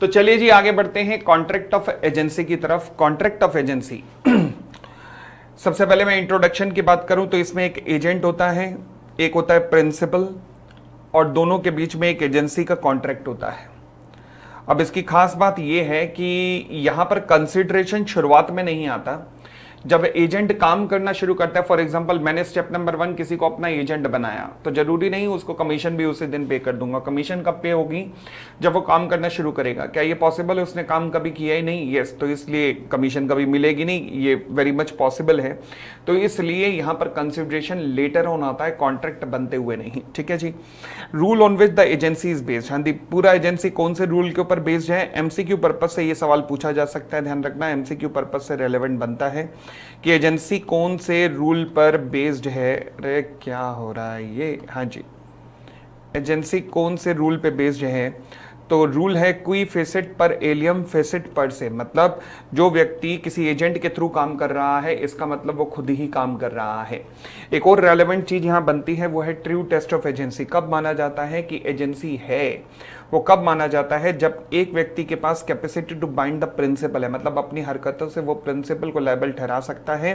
तो चलिए जी आगे बढ़ते हैं कॉन्ट्रैक्ट ऑफ एजेंसी की तरफ। कॉन्ट्रैक्ट ऑफ एजेंसी सबसे पहले मैं इंट्रोडक्शन की बात करूं तो इसमें एक एजेंट होता है, एक होता है प्रिंसिपल, और दोनों के बीच में एक एजेंसी का कॉन्ट्रैक्ट होता है। अब इसकी खास बात यह है कि यहां पर कंसिडरेशन शुरुआत में नहीं आता। जब एजेंट काम करना शुरू करता है, फॉर एग्जांपल मैंने स्टेप नंबर 1 किसी को अपना एजेंट बनाया, तो जरूरी नहीं उसको कमीशन भी उसी दिन पे कर दूंगा। कमीशन कब पे होगी? जब वो काम करना शुरू करेगा। क्या ये पॉसिबल है? उसने काम कभी किया ही नहीं, यस, तो इसलिए कमीशन कभी मिलेगी नहीं, ये वेरी मच पॉसिबल है। तो इसलिए यहां पर कंसिडरेशन लेटर ऑन आता है, कॉन्ट्रैक्ट बनते हुए नहीं। ठीक है जी। Rule on which the agency is based, हाँ, पूरा एजेंसी कौन से रूल के ऊपर बेस्ड है? एमसीक्यू पर्पज से ये सवाल पूछा जा सकता है, ध्यान रखना, एमसीक्यू पर्पज से रेलेवेंट बनता है कि एजेंसी कौन से रूल पर बेस्ड है। अरे क्या हो रहा है ये, हाँ जी, एजेंसी कौन से रूल पे बेस्ड है? तो रूल है क्वी फेसिट पर एलियम फेसिट पर से, मतलब जो व्यक्ति किसी एजेंट के थ्रू काम कर रहा है, इसका मतलब वो खुद ही काम कर रहा है। एक और रेलेवेंट चीज यहां बनती है, वो है ट्रू टेस्ट ऑफ एजेंसी। कब माना जाता है कि एजेंसी है? वो कब माना जाता है? जब एक व्यक्ति के पास capacity to bind the principal है, मतलब अपनी हरकतों से वो प्रिंसिपल को लायबल ठहरा सकता है,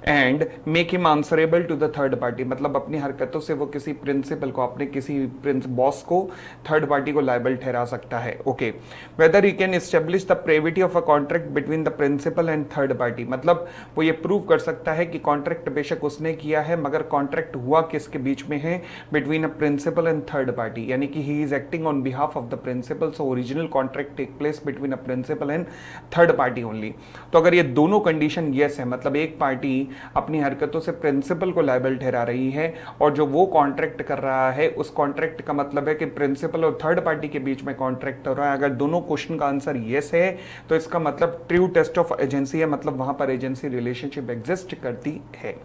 and make him answerable to the third party, मतलब अपनी हरकतों से वो किसी प्रिंसिपल को, अपने किसी बॉस को, थर्ड पार्टी को लायबल ठहरा सकता है। Okay, whether he can establish the privity of a contract between the principal and third party, मतलब वो ये प्रूव कर सकता है कि कॉन्ट्रैक्ट बेशक उसने किया है, मगर कॉन्ट्रैक्ट हुआ किसके बीच में है? Between a principal and third party, यानी कि he is acting on behalf of the principal, so original contract take place between a principal and third party only। तो अगर ये दोनों कंडीशन यस है, मतलब एक पार्टी अपनी हरकतों से प्रिंसिपल को लायबल ठहरा रही है, और जो वो कॉन्ट्रैक्ट कर रहा है उस कॉन्ट्रैक्ट का मतलब है कि प्रिंसिपल और थर्ड पार्टी के बीच में कॉन्ट्रैक्ट हो रहा है। अगर दोनों क्वेश्चन का आंसर यस है तो इसका मतलब ट्रू टेस्ट ऑफ एजेंसी है, मतलब वहां पर एजेंसी रिलेशनशिप एग्जिस्ट करती है।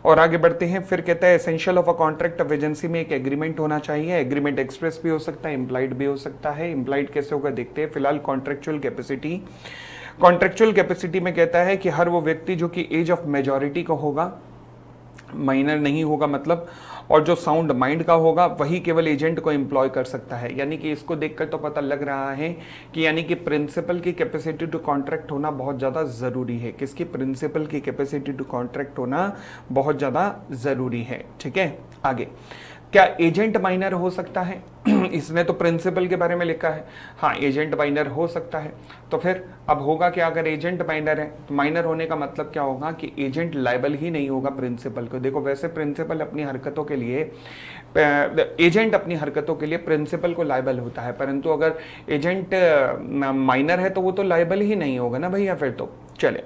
और आगे बढ़ते हैं, फिर कहता है essential of a contract of agency में एक एग्रीमेंट होना चाहिए। एग्रीमेंट एक्सप्रेस भी हो सकता है, इंप्लाइड भी हो सकता है। इंप्लाइड कैसे होगा देखते हैं। फिलहाल कॉन्ट्रैक्चुअल कैपेसिटी, कॉन्ट्रैक्चुअल कैपेसिटी में कहता है कि हर वो व्यक्ति जो कि एज ऑफ मेजॉरिटी का होगा, माइनर नहीं होगा मतलब, और जो साउंड माइंड का होगा, वही केवल एजेंट को एम्प्लॉय कर सकता है। यानी कि इसको देखकर तो पता लग रहा है कि यानी कि प्रिंसिपल की कैपेसिटी टू कॉन्ट्रैक्ट होना बहुत ज़्यादा ज़रूरी है। किसकी? प्रिंसिपल की कैपेसिटी टू कॉन्ट्रैक्ट होना बहुत ज़्यादा ज़रूरी है। ठीक है, आगे क्या एजेंट माइनर हो सकता है? इसने तो प्रिंसिपल के बारे में लिखा है, हाँ एजेंट माइनर हो सकता है। तो फिर अब होगा क्या? अगर एजेंट माइनर है तो माइनर होने का मतलब क्या होगा कि एजेंट लायबल ही नहीं होगा प्रिंसिपल को। देखो वैसे प्रिंसिपल अपनी हरकतों के लिए, एजेंट अपनी हरकतों के लिए प्रिंसिपल को लायबल होता है, परंतु अगर एजेंट माइनर है तो वो तो लायबल ही नहीं होगा ना भैया। फिर तो चले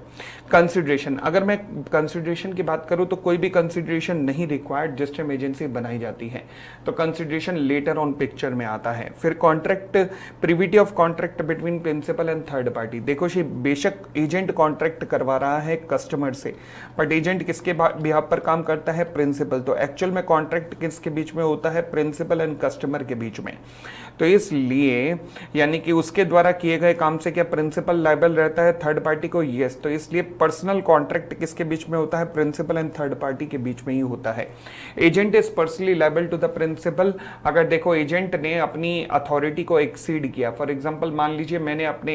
कंसिडरेशन, अगर मैं कंसिडरेशन की बात करूं तो कोई भी कंसिडरेशन नहीं रिक्वायर्ड जिस टाइम एजेंसी बनाई जाती है, तो कंसिडरेशन लेटर ऑन पिक्चर में आता है। फिर contract, privity of contract between principal and third party. देखो जी, बेशक एजेंट कॉन्ट्रैक्ट करवा रहा है कस्टमर से, बट एजेंट किसके बिहाफ पर काम करता है? प्रिंसिपल। तो एक्चुअल में कॉन्ट्रैक्ट किसके बीच में होता है? प्रिंसिपल एंड कस्टमर के बीच में। तो इसलिए यानी कि उसके द्वारा किए गए काम से क्या प्रिंसिपल लायबल रहता है थर्ड पार्टी को? यस। तो इसलिए पर्सनल कॉन्ट्रैक्ट किसके बीच में होता है? प्रिंसिपल एंड थर्ड पार्टी के बीच में ही होता है। Agent is personally liable to the principal. अगर देखो एजेंट ने अपनी अथॉरिटी को एक्सीड किया, फॉर एग्जांपल मान लीजिए मैंने अपने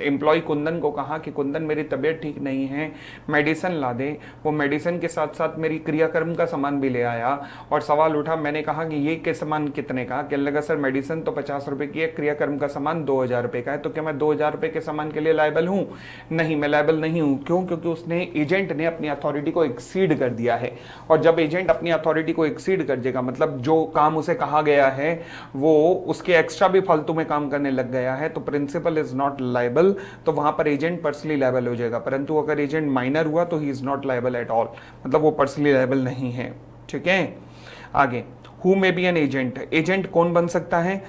एम्प्लॉय कुंदन को कहा कि कुंदन मेरी तबीयत ठीक नहीं है, मेडिसिन ला दे। वो मेडिसिन के साथ साथ मेरी क्रियाक्रम का सामान भी ले आया, और सवाल उठा, मैंने कहा कि ये के सामान कितने का? कहने लगा सर मेडिसिन तो 50 रुपए की है, क्रियाक्रम का सामान 2000 रुपए का है। तो क्या मैं 2000 रुपए के सामान के लिए लायबल हूं? नहीं, मैं लायबल नहीं हूं। क्यों? क्योंकि उसने, एजेंट ने अपनी अथॉरिटी को एक्सीड कर दिया है, और जब एजेंट अपनी अथॉरिटी को एक्सीड कर देगा, मतलब जो काम उसे कहा गया है वो उसके एक्स्ट्रा भी फालतू में काम करने लग गया है, तो प्रिंसिपल इज नॉट लायबल। तो वहां पर एजेंट पर्सनली लायबल हो जाएगा। परंतु अगर एजेंट माइनर हुआ तो he is not liable at all, मतलब वो पर्सनली लायबल नहीं है। ठीक है, आगे who may be an agent. Agent कौन बन सकता है?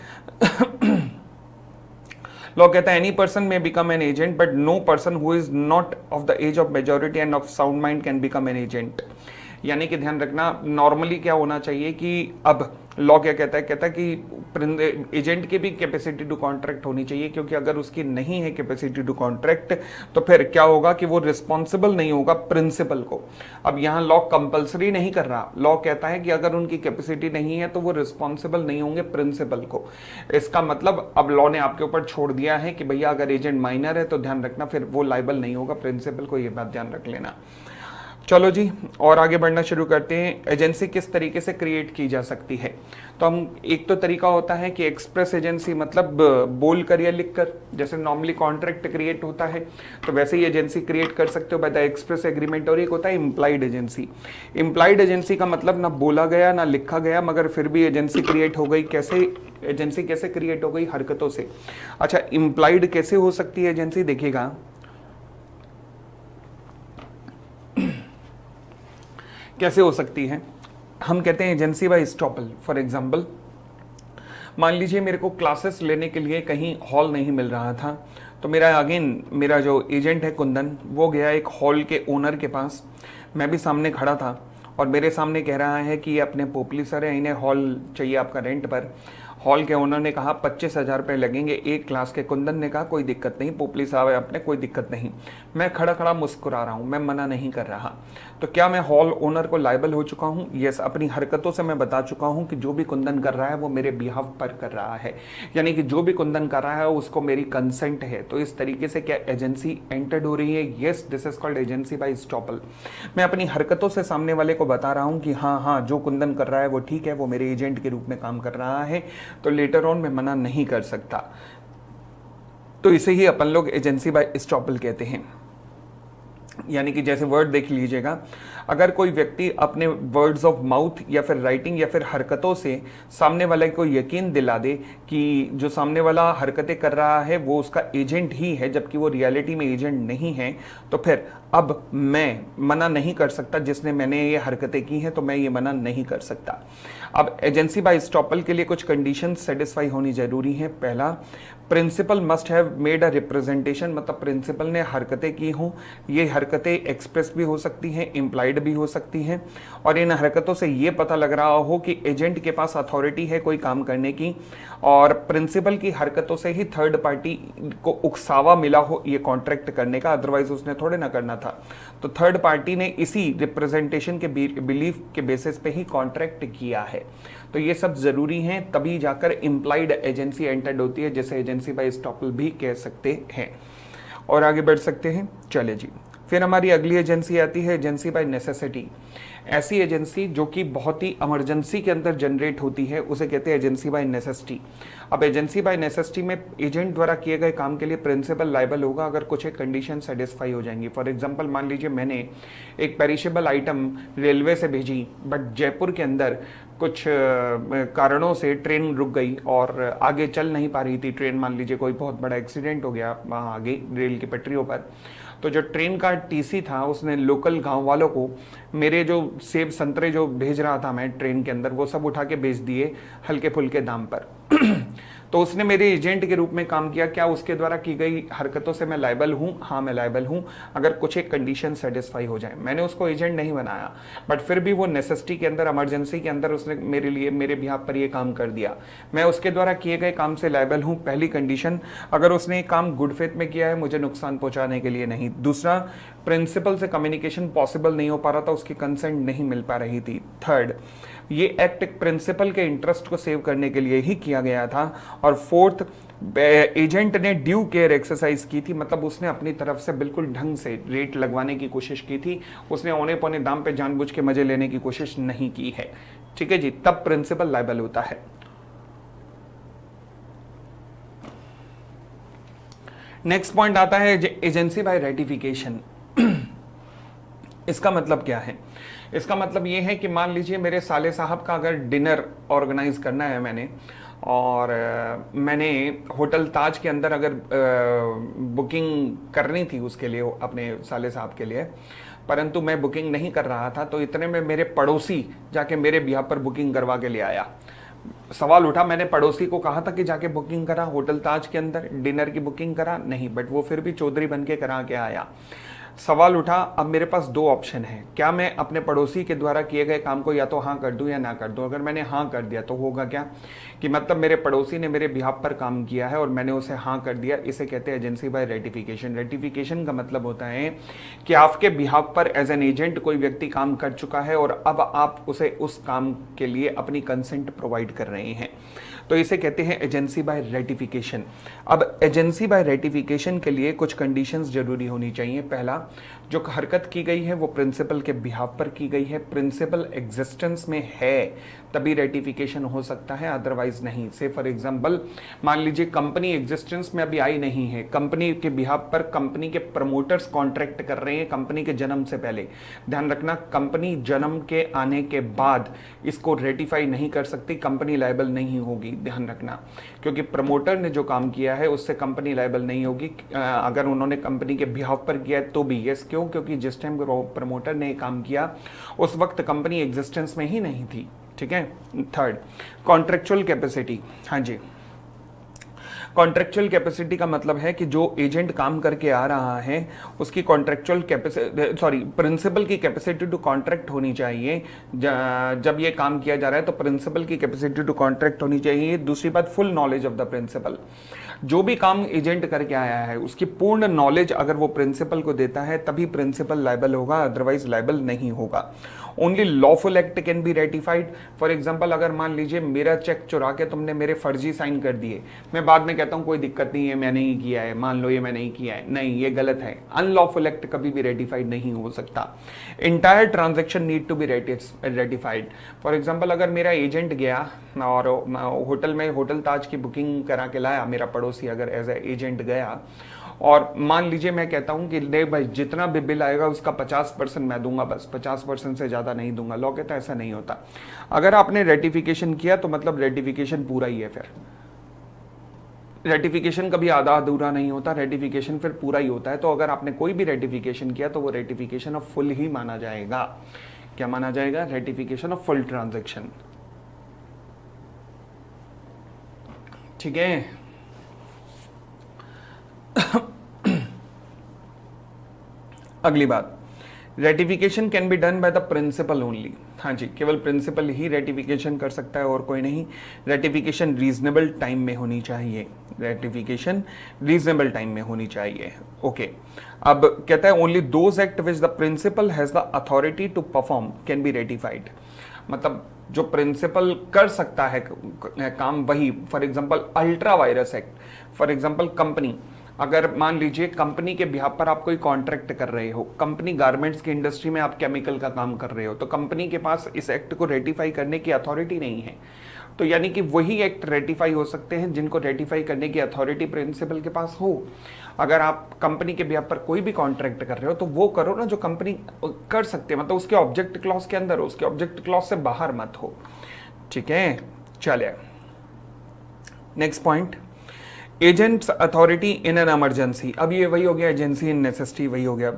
लॉ कहता है any person may become an agent but no person who is not of the age of majority and of sound mind can become an agent. यानी कि ध्यान रखना, नॉर्मली क्या होना चाहिए कि अब लॉ क्या कहता है? कहता है कि एजेंट की भी कैपेसिटी टू कॉन्ट्रैक्ट होनी चाहिए, क्योंकि अगर उसकी नहीं है कैपेसिटी टू कॉन्ट्रैक्ट तो फिर क्या होगा कि वो रिस्पॉन्सिबल नहीं होगा प्रिंसिपल को। अब यहाँ लॉ कंपल्सरी नहीं कर रहा, लॉ कहता है कि अगर उनकी कैपेसिटी नहीं है तो वो रिस्पॉन्सिबल नहीं होंगे प्रिंसिपल को। इसका मतलब अब लॉ ने आपके ऊपर छोड़ दिया है कि भैया अगर एजेंट माइनर है तो ध्यान रखना फिर वो लाइबल नहीं होगा प्रिंसिपल को, ये बात ध्यान रख लेना। चलो जी, और आगे बढ़ना शुरू करते हैं। एजेंसी किस तरीके से क्रिएट की जा सकती है? तो हम एक तो तरीका होता है कि एक्सप्रेस एजेंसी, मतलब बोल कर या लिख कर, जैसे नॉर्मली कॉन्ट्रैक्ट क्रिएट होता है तो वैसे ही एजेंसी क्रिएट कर सकते हो बाय द एक्सप्रेस एग्रीमेंट। और एक होता है इम्प्लाइड एजेंसी। इम्प्लाइड एजेंसी का मतलब ना बोला गया ना लिखा गया, मगर फिर भी एजेंसी क्रिएट हो गई। कैसे एजेंसी कैसे क्रिएट हो गई? हरकतों से। अच्छा, इम्प्लाइड कैसे हो सकती है एजेंसी? देखिएगा, कैसे हो सकती है? हम कहते हैं agency bye estoppel. For example, मान लीजिए मेरे को क्लासेस लेने के लिए कहीं हॉल नहीं मिल रहा था, तो मेरा जो एजेंट है कुंदन, वो गया एक हॉल के ओनर के पास। मैं भी सामने खड़ा था और मेरे सामने कह रहा है कि ये अपने पोपली सर है, इन्हें हॉल चाहिए आपका रेंट पर। हॉल के ओनर ने कहा 25,000 रुपये लगेंगे एक क्लास के। कुंदन ने कहा कोई दिक्कत नहीं, पोपली साहब है अपने, कोई दिक्कत नहीं। मैं खड़ा खड़ा मुस्कुरा रहा हूँ, मैं मना नहीं कर रहा। तो क्या मैं हॉल ओनर को लायबल हो चुका हूँ? यस, अपनी हरकतों से मैं बता चुका हूँ कि जो भी कुंदन कर रहा है वो मेरे बिहाफ पर कर रहा है, यानी कि जो भी कुंदन कर रहा है उसको मेरी कंसेंट है। तो इस तरीके से क्या एजेंसी एंटर्ड हो रही है? Yes, this is called agency bye estoppel. मैं अपनी हरकतों से सामने वाले को बता रहा हूँ कि हाँ हाँ, जो कुंदन कर रहा है वो ठीक है, वो मेरे एजेंट के रूप में काम कर रहा है, तो लेटर ऑन मैं मना नहीं कर सकता। तो इसे ही अपन लोग एजेंसी बाय स्टॉपल कहते हैं। यानी कि जैसे वर्ड देख लीजिएगा, अगर कोई व्यक्ति अपने वर्ड्स ऑफ माउथ या फिर राइटिंग या फिर हरकतों से सामने वाले को यकीन दिला दे कि जो सामने वाला हरकतें कर रहा है वो उसका एजेंट ही है, जबकि वो रियलिटी में एजेंट नहीं है, तो फिर अब मैं मना नहीं कर सकता। जिसने मैंने ये हरकतें की हैं तो मैं ये मना नहीं कर सकता। अब एजेंसी बाय स्टॉपल के लिए कुछ कंडीशन सेटिस्फाई होनी जरूरी है। पहला, principal must have made a representation, मतलब प्रिंसिपल ने हरकतें की हों। ये हरकतें एक्सप्रेस भी हो सकती हैं, इम्प्लाइड भी हो सकती हैं, और इन हरकतों से ये पता लग रहा हो कि एजेंट के पास अथॉरिटी है कोई काम करने की, और प्रिंसिपल की हरकतों से ही थर्ड पार्टी को उकसावा मिला हो ये कॉन्ट्रैक्ट करने का, अदरवाइज उसने थोड़े ना करना था। तो थर्ड पार्टी ने इसी रिप्रेजेंटेशन के बिलीफ के बेसिस पे ही कॉन्ट्रैक्ट किया है। तो ये सब जरूरी हैं, तभी जाकर इम्प्लाइड एजेंसी एंटर्ड होती है, जिसे एजेंसी बाय स्टॉपल भी कह सकते हैं। और आगे बढ़ सकते हैं, चले जी। फिर हमारी अगली एजेंसी आती है एजेंसी बाय नेसेसिटी। ऐसी एजेंसी जो कि बहुत ही इमरजेंसी के अंदर जनरेट होती है उसे कहते हैं एजेंसी बाय नेसेसिटी। अब एजेंसी बाय नेसेसिटी में एजेंट द्वारा किए गए काम के लिए प्रिंसिपल लायबल होगा अगर कुछ एक कंडीशन सेटिस्फाई हो जाएंगी। फॉर एग्जांपल, मान लीजिए मैंने एक पेरिशेबल आइटम रेलवे से भेजी, बट जयपुर के अंदर कुछ कारणों से ट्रेन रुक गई और आगे चल नहीं पा रही थी ट्रेन। मान लीजिए कोई बहुत बड़ा एक्सीडेंट हो गया वहाँ आगे रेल की पटरियों पर, तो जो ट्रेन का टीसी था उसने लोकल गांव वालों को मेरे जो सेब संतरे जो भेज रहा था मैं ट्रेन के अंदर, वो सब उठा के बेच दिए हल्के फुल्के दाम पर। तो उसने मेरे एजेंट के रूप में काम किया। क्या उसके द्वारा की गई हरकतों से मैं लायबल हूं? हाँ, मैं लायबल हूं अगर कुछ एक कंडीशन सेटिस्फाई हो जाए। मैंने उसको एजेंट नहीं बनाया, बट फिर भी वो नेसेसिटी के अंदर, इमरजेंसी के अंदर उसने मेरे लिए, मेरे बिहाफ पर ये काम कर दिया। मैं उसके द्वारा किए गए काम से लायबल हूं। पहली कंडीशन, अगर उसने काम गुड फेथ में किया है, मुझे नुकसान पहुंचाने के लिए नहीं। दूसरा, प्रिंसिपल से कम्युनिकेशन पॉसिबल नहीं हो पा रहा था, उसकी कंसेंट नहीं मिल पा रही थी। थर्ड, ये एक्ट प्रिंसिपल के इंटरेस्ट को सेव करने के लिए ही किया गया था। और फोर्थ, एजेंट ने ड्यू केयर एक्सरसाइज की थी, मतलब उसने अपनी तरफ से बिल्कुल ढंग से रेट लगवाने की कोशिश की थी, उसने औने पौने दाम पे जानबूझ के मजे लेने की कोशिश नहीं की है। ठीक है जी, तब प्रिंसिपल लायबल होता है। नेक्स्ट पॉइंट आता है एजेंसी बाय रेटिफिकेशन। इसका मतलब क्या है? इसका मतलब ये है कि मान लीजिए मेरे साले साहब का अगर डिनर ऑर्गेनाइज करना है मैंने, और मैंने होटल ताज के अंदर अगर बुकिंग करनी थी उसके लिए, अपने साले साहब के लिए, परंतु मैं बुकिंग नहीं कर रहा था, तो इतने में मेरे पड़ोसी जाके मेरे बिहार पर बुकिंग करवा के ले आया। सवाल उठा, मैंने पड़ोसी को कहा था कि जाके बुकिंग करा होटल ताज के अंदर, डिनर की बुकिंग करा नहीं, बट वो फिर भी चौधरी बन के करा के आया। सवाल उठा, अब मेरे पास दो ऑप्शन है, क्या मैं अपने पड़ोसी के द्वारा किए गए काम को या तो हाँ कर दूं या ना कर दूं। अगर मैंने हाँ कर दिया तो होगा क्या कि मतलब मेरे पड़ोसी ने मेरे बिहाफ पर काम किया है और मैंने उसे हाँ कर दिया, इसे कहते हैं एजेंसी बाय रेटिफिकेशन। रेटिफिकेशन का मतलब होता है कि आपके बिहाफ पर एज एन एजेंट कोई व्यक्ति काम कर चुका है और अब आप उसे उस काम के लिए अपनी कंसेंट प्रोवाइड कर रहे हैं, तो इसे कहते हैं एजेंसी बाय रेटिफिकेशन। अब एजेंसी बाय रेटिफिकेशन के लिए कुछ कंडीशंस जरूरी होनी चाहिए। पहला, जो हरकत की गई है वो प्रिंसिपल के बिहाफ पर की गई है, प्रिंसिपल एग्जिस्टेंस में है तभी रेटिफिकेशन हो सकता है, अदरवाइज नहीं। से फॉर एग्जांपल मान लीजिए कंपनी एग्जिस्टेंस में अभी आई नहीं है, कंपनी के बिहाफ पर कंपनी के प्रमोटर्स कॉन्ट्रैक्ट कर रहे हैं कंपनी के जन्म से पहले। ध्यान रखना, कंपनी जन्म के आने के बाद इसको रेटिफाई नहीं कर सकती, कंपनी लायबल नहीं होगी। ध्यान रखना, क्योंकि प्रमोटर ने जो काम किया है उससे कंपनी लायबल नहीं होगी अगर उन्होंने कंपनी के बिहाफ पर किया है तो भी। यस, क्यों? क्योंकि जिस टाइम प्रमोटर ने काम किया उस वक्त कंपनी एग्जिस्टेंस में ही नहीं थी। ठीक है। Third, contractual capacity. हाँ जी, कॉन्ट्रेक्चुअल कैपेसिटी का मतलब है कि जो एजेंट काम करके आ रहा है उसकी कॉन्ट्रेक्चुअल कैपेसिटी, प्रिंसिपल की कैपेसिटी टू कॉन्ट्रैक्ट होनी चाहिए। जब ये काम किया जा रहा है तो प्रिंसिपल की कैपेसिटी टू कॉन्ट्रैक्ट होनी चाहिए। दूसरी बात, full knowledge of the principal. जो भी काम एजेंट करके आया है उसकी पूर्ण नॉलेज अगर वो प्रिंसिपल को देता है तभी प्रिंसिपल लायबल होगा, अदरवाइज लायबल नहीं होगा। Only lawful act can be ratified. For example, अगर मान लीजिए मेरा चेक चुरा के तुमने मेरे फर्जी साइन कर दिए, मैं बाद में कहता हूं कोई दिक्कत नहीं है, मैंने ही किया है, मान लो ये मैंने ही किया है, नहीं, ये गलत है। अनलॉफुल एक्ट कभी भी रेटिफाइड नहीं हो सकता। Entire transaction need to be ratified. For example, अगर मेरा एजेंट गया और होटल में होटल ताज की बुकिंग करा के लाया, मेरा पड़ोसी अगर एज ए एजेंट गया और मान लीजिए मैं कहता हूं कि नहीं भाई जितना भी बिल आएगा उसका 50% मैं दूंगा, बस 50% से ज्यादा नहीं दूंगा, लॉ कहता है ऐसा नहीं होता। अगर आपने रेटिफिकेशन किया तो मतलब रेटिफिकेशन पूरा ही है। फिर रेटिफिकेशन कभी आधा अधूरा नहीं होता, रेटिफिकेशन फिर पूरा ही होता है। तो अगर आपने कोई भी रेटिफिकेशन किया तो वो रेटिफिकेशन ऑफ फुल ही माना जाएगा। क्या माना जाएगा? Ratification of full transaction. ठीक है। अगली बात, ratification can be done by the principal only. हाँ जी, केवल प्रिंसिपल ही रेटिफिकेशन कर सकता है और कोई नहीं। रेटिफिकेशन रीजनेबल टाइम में होनी चाहिए, रेटिफिकेशन रीजनेबल टाइम में होनी चाहिए। ओके। अब कहता है only those act which the principal has the authority to perform can be ratified. मतलब जो प्रिंसिपल कर सकता है काम वही। For example ultra vires act. For example company, अगर मान लीजिए कंपनी के बिहाफ पर आप कोई कॉन्ट्रैक्ट कर रहे हो, कंपनी गारमेंट्स की इंडस्ट्री में आप केमिकल का काम कर रहे हो, तो कंपनी के पास इस एक्ट को रेटिफाई करने की अथॉरिटी नहीं है। तो यानी कि वही एक्ट रेटिफाई हो सकते हैं जिनको रेटिफाई करने की अथॉरिटी प्रिंसिपल के पास हो। अगर आप कंपनी के बिहाफ पर कोई भी कॉन्ट्रैक्ट कर रहे हो तो वो करो ना जो कंपनी कर सकते हैं, मतलब उसके ऑब्जेक्ट क्लॉज के अंदर हो, उसके ऑब्जेक्ट क्लॉज से बाहर मत हो। ठीक है, चलिए next point, agents authority in an emergency. अब ये वही हो गया, एजेंसी इन नेसेसिटी वही हो गया,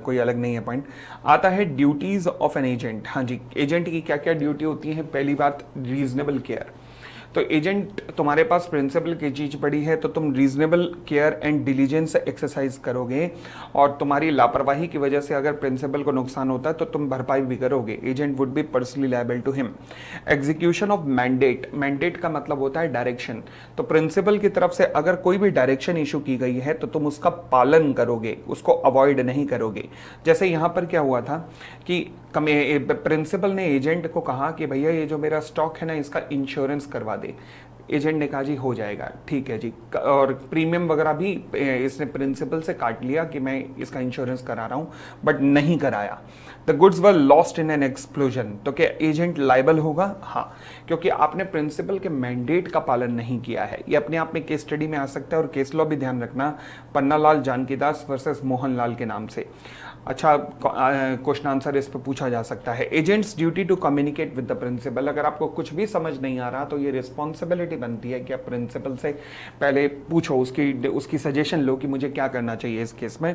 कोई अलग नहीं है पॉइंट। आता है ड्यूटीज ऑफ एन एजेंट। हाँ जी, एजेंट की क्या क्या ड्यूटी होती है? पहली बात, रीजनेबल केयर। तो एजेंट तुम्हारे पास प्रिंसिपल की चीज पड़ी है तो तुम reasonable care and diligence exercise करोगे, और तुम्हारी लापरवाही की वजह से अगर प्रिंसिपल को नुकसान होता है तो तुम भरपाई भी करोगे। Agent would be personally liable to him. Execution of mandate. Mandate का मतलब होता है डायरेक्शन। तो प्रिंसिपल की तरफ से अगर कोई भी डायरेक्शन इशू की गई है तो तुम उसका पालन करोगे, उसको अवॉइड नहीं करोगे। जैसे यहां पर क्या हुआ था कि प्रिंसिपल ने एजेंट को कहा कि भैया ये जो मेरा स्टॉक है ना इसका इंश्योरेंस करवा दे। एजेंट ने कहा जी हो जाएगा, ठीक है जी, और प्रीमियम वगैरह भी इसने प्रिंसिपल से काट लिया कि मैं इसका इंश्योरेंस करा रहा हूं, बट नहीं कराया। The goods were lost in an explosion. तो क्या एजेंट लायबल होगा? हाँ, क्योंकि आपने प्रिंसिपल के मैंडेट का पालन नहीं किया है। ये अपने आप में केस स्टडी में आ सकता है, और केस लॉ भी ध्यान रखना, पन्नालाल जानकीदास वर्सेस मोहनलाल के नाम से। अच्छा क्वेश्चन आंसर इस पर पूछा जा सकता है। Agent's duty to communicate with the principal. अगर आपको कुछ भी समझ नहीं आ रहा तो ये रिस्पॉन्सिबिलिटी बनती है कि आप प्रिंसिपल से पहले पूछो, उसकी सजेशन लो कि मुझे क्या करना चाहिए इस केस में।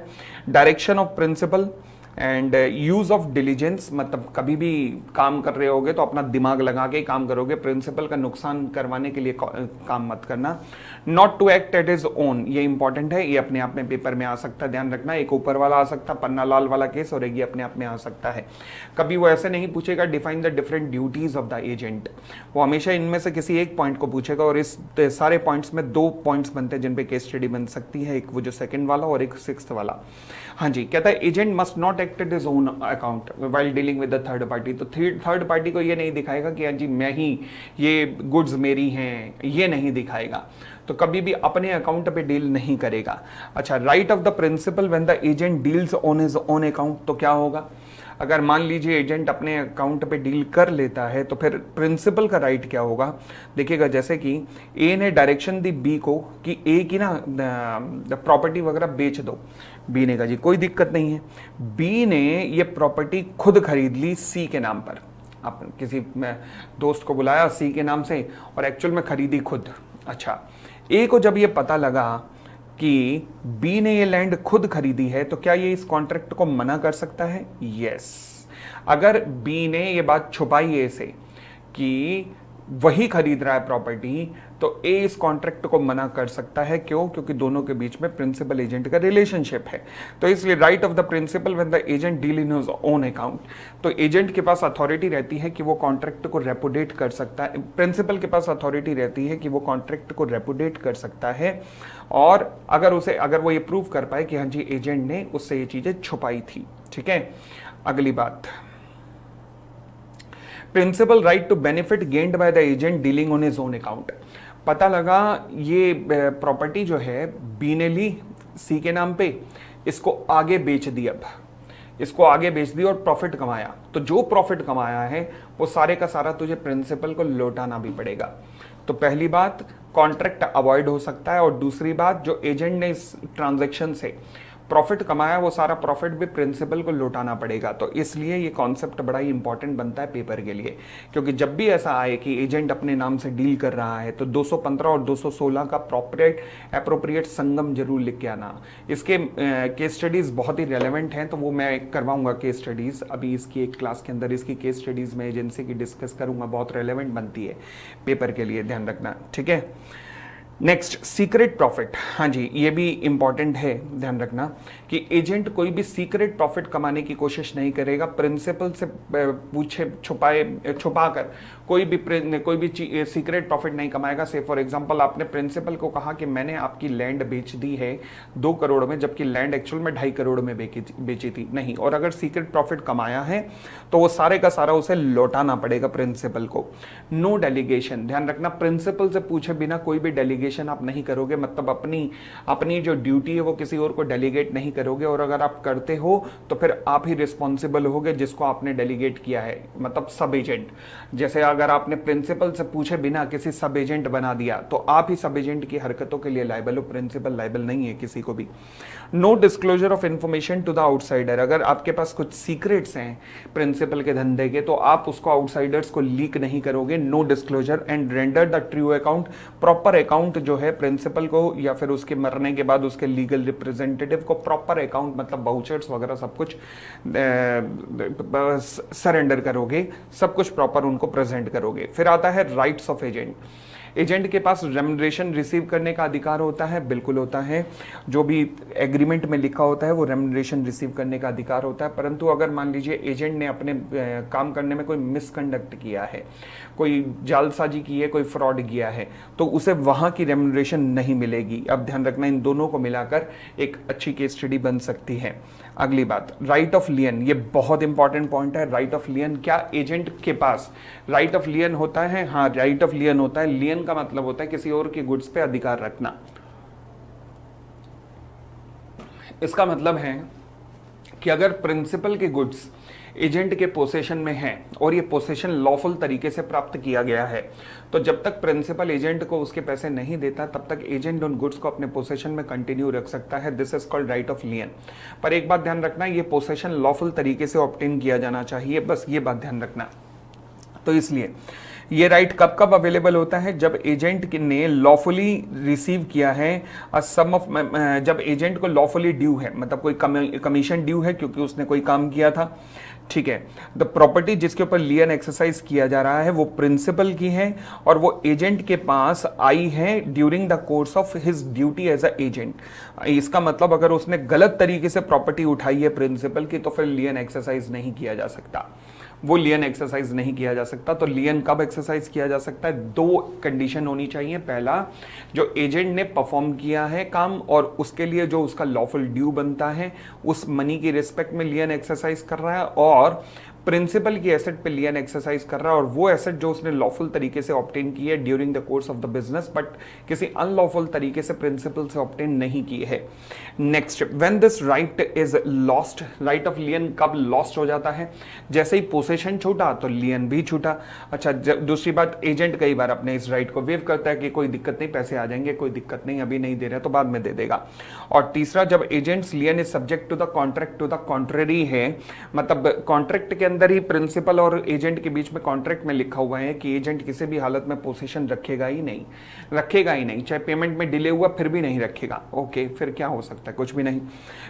Direction of principal, and use of diligence, मतलब कभी भी काम कर रहे होगे तो अपना दिमाग लगा के काम करोगे, प्रिंसिपल का नुकसान करवाने के लिए काम मत करना। Not to act at his own, ये इंपॉर्टेंट है, ये अपने आप में पेपर में आ सकता है, ध्यान रखना। एक ऊपर वाला आ सकता है पन्ना लाल वाला केस, और एक ये अपने आप में आ सकता है। कभी वो ऐसे नहीं पूछेगा define the different duties of the agent, वो हमेशा इनमें से किसी एक पॉइंट को पूछेगा, और इस सारे पॉइंट्स में 2 पॉइंट्स बनते हैं जिन पे केस स्टडी बन सकती है, एक वो जो सेकंड वाला और एक 6th वाला। हाँ जी, कहता है agent must not act at his own account while dealing with the third party. तो थर्ड पार्टी को ये नहीं दिखाएगा कि हाँ जी मैं ही, ये गुड्स मेरी हैं, ये नहीं दिखाएगा, तो कभी भी अपने अकाउंट पे डील नहीं करेगा। अच्छा, right of the principal when the agent deals on his own account, तो क्या होगा अगर मान लीजिए एजेंट अपने अकाउंट पे डील कर लेता है, तो फिर प्रिंसिपल का राइट क्या होगा। देखिएगा, जैसे कि ए ने डायरेक्शन दी बी को कि ए की ना प्रॉपर्टी वगैरह बेच दो, बी ने कहा जी कोई दिक्कत नहीं है। बी ने ये प्रॉपर्टी खुद खरीद ली सी के नाम पर, आप किसी दोस्त को बुलाया सी के नाम से और एक्चुअल में खरीदी खुद। अच्छा, ए को जब ये पता लगा कि बी ने ये लैंड खुद खरीदी है, तो क्या ये इस कॉन्ट्रैक्ट को मना कर सकता है? यस। अगर बी ने ये बात छुपाई ए से कि वही खरीद रहा है प्रॉपर्टी, तो ए इस कॉन्ट्रैक्ट को मना कर सकता है। क्यों? क्योंकि दोनों के बीच में प्रिंसिपल एजेंट का रिलेशनशिप है। तो इसलिए right of the principal when the agent deal in his own account, तो एजेंट के पास अथॉरिटी रहती है कि वो कॉन्ट्रैक्ट को रेपुडेट कर सकता है, प्रिंसिपल के पास अथॉरिटी रहती है कि वो कॉन्ट्रैक्ट को रेपुडेट कर सकता है, और अगर वो ये प्रूव कर पाए कि हाँ जी एजेंट ने उससे ये चीजें छुपाई थी। ठीक है, अगली बात, principal right to benefit gained by the agent dealing on his own account. पता लगा ये प्रॉपर्टी जो है बी ने ली सी के नाम पे, इसको आगे बेच दी, अब इसको आगे बेच दी और प्रॉफिट कमाया, तो जो प्रॉफिट कमाया है वो सारे का सारा तुझे प्रिंसिपल को लौटाना भी पड़ेगा। तो पहली बात, कॉन्ट्रैक्ट अवॉइड हो सकता है, और दूसरी बात, जो एजेंट ने इस ट्रांजैक्शन से प्रॉफिट कमाया वो सारा प्रॉफिट भी प्रिंसिपल को लौटाना पड़ेगा। तो इसलिए ये कॉन्सेप्ट बड़ा ही इंपॉर्टेंट बनता है पेपर के लिए, क्योंकि जब भी ऐसा आए कि एजेंट अपने नाम से डील कर रहा है, तो 215 और 216 का एप्रोप्रिएट संगम जरूर लिख के आना। इसके केस स्टडीज बहुत ही रेलेवेंट हैं, तो वो मैं करवाऊंगा केस स्टडीज, अभी इसकी एक क्लास के अंदर इसकी केस स्टडीज में एजेंसी की डिस्कस करूंगा, बहुत रेलेवेंट बनती है पेपर के लिए, ध्यान रखना। ठीक है, नेक्स्ट, सीक्रेट प्रॉफिट। हाँ जी, ये भी इंपॉर्टेंट है, ध्यान रखना कि एजेंट कोई भी सीक्रेट प्रॉफिट कमाने की कोशिश नहीं करेगा, प्रिंसिपल से पूछे छुपाकर कोई भी सीक्रेट प्रॉफिट नहीं कमाएगा। से फॉर एग्जांपल, आपने प्रिंसिपल को कहा कि मैंने आपकी लैंड बेच दी है 2 करोड़ में, जबकि लैंड एक्चुअल में 2.5 करोड़ में बेची थी, नहीं, और अगर सीक्रेट प्रॉफिट कमाया है तो वो सारे का सारा उसे लौटाना पड़ेगा प्रिंसिपल को। नो डेलीगेशन, ध्यान रखना, प्रिंसिपल से पूछे बिना कोई भी डेलीगेशन आप नहीं करोगे, मतलब अपनी जो ड्यूटी है वो किसी और को डेलीगेट नहीं करोगे, और अगर आप करते हो तो फिर आप ही रिस्पॉन्सिबल होगे जिसको आपने डेलीगेट किया है, मतलब सब एजेंट। जैसे अगर आपने प्रिंसिपल से पूछे बिना किसी सब एजेंट बना दिया, तो आप ही सब एजेंट की हरकतों के लिए लायबल हो, प्रिंसिपल लायबल नहीं है किसी को भी। No disclosure of information to the outsider, अगर आपके पास कुछ सीक्रेट्स हैं प्रिंसिपल के धंधे के, तो आप उसको आउटसाइडर्स को लीक नहीं करोगे। No disclosure and render the true account, proper account जो है प्रिंसिपल को या फिर उसके मरने के बाद उसके लीगल रिप्रेजेंटेटिव को प्रॉपर अकाउंट, मतलब बाउचर्स वगैरह सब कुछ सरेंडर करोगे, सब कुछ प्रॉपर उनको प्रेजेंट करोगे। फिर आता है राइट्स ऑफ एजेंट। एजेंट के पास रेम्युनरेशन रिसीव करने का अधिकार होता है, बिल्कुल होता है, जो भी एग्रीमेंट में लिखा होता है वो रेम्युनरेशन रिसीव करने का अधिकार होता है। परंतु अगर मान लीजिए एजेंट ने अपने काम करने में कोई मिसकंडक्ट किया है, कोई जालसाजी की है, कोई फ्रॉड किया है, तो उसे वहां की रेम्युनरेशन नहीं मिलेगी। अब ध्यान रखना, इन दोनों को मिलाकर एक अच्छी केस स्टडी बन सकती है। अगली बात, राइट ऑफ लियन, ये बहुत इंपॉर्टेंट पॉइंट है। राइट ऑफ लियन, क्या एजेंट के पास राइट ऑफ लियन होता है? हाँ, राइट ऑफ लियन होता है। लियन का मतलब होता है किसी और की गुड्स पे अधिकार रखना। इसका मतलब है कि अगर प्रिंसिपल के गुड्स एजेंट के पोसेशन में है और ये पोसेशन लॉफुल तरीके से प्राप्त किया गया है, तो जब तक प्रिंसिपल एजेंट को उसके पैसे नहीं देता तब तक एजेंट उन गुड्स को अपने पोसेशन में कंटिन्यू रख सकता है। This is called right of लियन। पर एक बात ध्यान रखना, ये पोसेशन लॉफुल तरीके से ऑब्टेन किया जाना चाहिए, बस ये बात ध्यान रखना। तो इसलिए ये राइट कब कब अवेलेबल होता है? जब एजेंट ने लॉफुली रिसीव किया है सम ऑफ, जब एजेंट को लॉफुली ड्यू है, मतलब कोई कमीशन ड्यू है क्योंकि उसने कोई काम किया था, ठीक है। द प्रॉपर्टी जिसके ऊपर लियन एक्सरसाइज किया जा रहा है वो प्रिंसिपल की है और वो एजेंट के पास आई है during the course of his duty as a agent. इसका मतलब अगर उसने गलत तरीके से प्रॉपर्टी उठाई है प्रिंसिपल की तो फिर लियन एक्सरसाइज नहीं किया जा सकता, वो लियन एक्सरसाइज नहीं किया जा सकता। तो लियन कब एक्सरसाइज किया जा सकता है? दो कंडीशन होनी चाहिए। पहला, जो एजेंट ने परफॉर्म किया है काम और उसके लिए जो उसका लॉफुल ड्यू बनता है उस मनी की रिस्पेक्ट में लियन एक्सरसाइज कर रहा है, और प्रिंसिपल की एसेट पे लियन एक्सरसाइज कर रहा है और वो एसेट जो उसने लॉफुल तरीके से ऑब्टेन की है during the course of the business, but किसी अनलॉफुल तरीके से प्रिंसिपल से ऑब्टेन नहीं की है। Next, when this right is lost, right of लियन कब लॉस्ट हो जाता है? जैसे ही पोसेशन छूटा तो लियन भी छूटा। अच्छा, दूसरी बात, एजेंट कई बार अपने इस राइट को वेव करता है कि कोई दिक्कत नहीं, पैसे आ जाएंगे, कोई दिक्कत नहीं, अभी नहीं दे रहे तो बाद में दे देगा। और तीसरा, जब agent's lien is subject to the contract to the contrary है, मतलब कॉन्ट्रैक्ट के अंदर ही प्रिंसिपल और एजेंट के बीच में कॉन्ट्रैक्ट में लिखा हुआ है कि एजेंट किसी भी हालत में पोजीशन रखेगा ही नहीं, चाहे पेमेंट में डिले हुआ फिर भी नहीं रखेगा। ओके, फिर क्या हो सकता है? कुछ भी नहीं।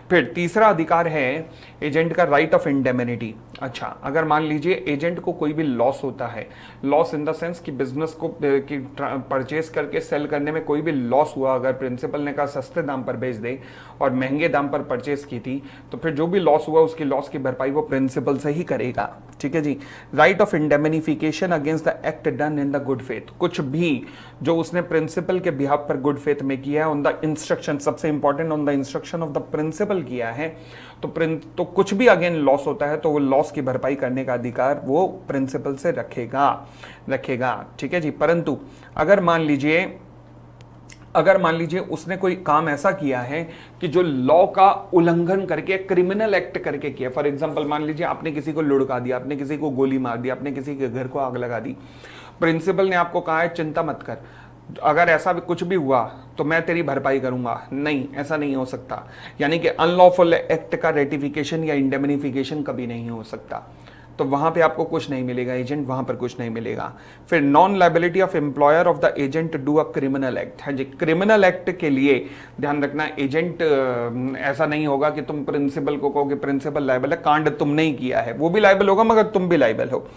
फिर तीसरा अधिकार है एजेंट का राइट ऑफ इंडेमिनिटी। अच्छा, अगर मान लीजिए एजेंट को कोई भी लॉस होता है, लॉस इन द सेंस कि बिजनेस को परचेस करके सेल करने में कोई भी लॉस हुआ, अगर प्रिंसिपल ने कहा सस्ते दाम पर बेच दे और महंगे दाम पर परचेस की थी, तो फिर जो भी लॉस हुआ उसकी लॉस की भरपाई वो प्रिंसिपल से ही करेगा। ठीक है जी। Right of indemnification against the act done in the good faith, कुछ भी जो उसने प्रिंसिपल के बिहाफ पर गुड फेथ में किया है, ऑन द इंस्ट्रक्शन, सबसे important on the instruction of the principal किया है, तो कुछ भी अगेन लॉस होता है तो वो लॉस की भरपाई करने का अधिकार वो प्रिंसिपल से रखेगा। ठीक है जी। परंतु अगर मान लीजिए उसने कोई काम ऐसा किया है कि जो लॉ का उल्लंघन करके, क्रिमिनल एक्ट करके किया, फॉर एग्जांपल मान लीजिए आपने किसी को लुढ़का दिया, आपने किसी को गोली मार दी, आपने किसी के घर को आग लगा दी, प्रिंसिपल ने आपको कहा है चिंता मत कर, अगर ऐसा भी कुछ भी हुआ तो मैं तेरी भरपाई करूंगा। नहीं, ऐसा नहीं हो सकता। यानी कि अनलॉफुल एक्ट का रेटिफिकेशन या इंडेमनिफिकेशन कभी नहीं हो सकता, तो वहां पे आपको कुछ नहीं मिलेगा, एजेंट वहां पर कुछ नहीं मिलेगा। फिर non liability of employer of the agent to do a criminal act है जी। क्रिमिनल एक्ट के लिए ध्यान रखना, एजेंट ऐसा नहीं होगा कि तुम प्रिंसिपल को कहो कि प्रिंसिपल लायबल है, कांड तुमने ही किया है, वो भी लायबल होगा मगर तुम भी लायबल हो।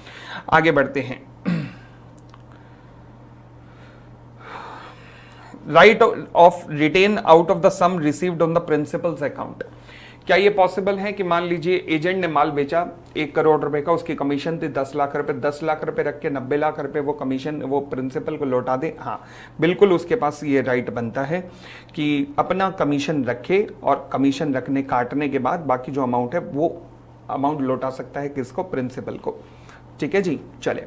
आगे बढ़ते हैं। Right of retain out of the sum received on the principal's account, क्या ये पॉसिबल है कि मान लीजिए एजेंट ने माल बेचा 1 करोड़ रुपए का, उसकी कमीशन थी 10 लाख रुपए, 10 लाख रुपए रख के 90 लाख रुपए वो कमीशन वो प्रिंसिपल को लौटा दे? हाँ, बिल्कुल उसके पास ये राइट बनता है कि अपना कमीशन रखे और कमीशन रखने काटने के बाद बाकी जो अमाउंट है वो अमाउंट लौटा सकता है किसको? प्रिंसिपल को। ठीक है जी। चले,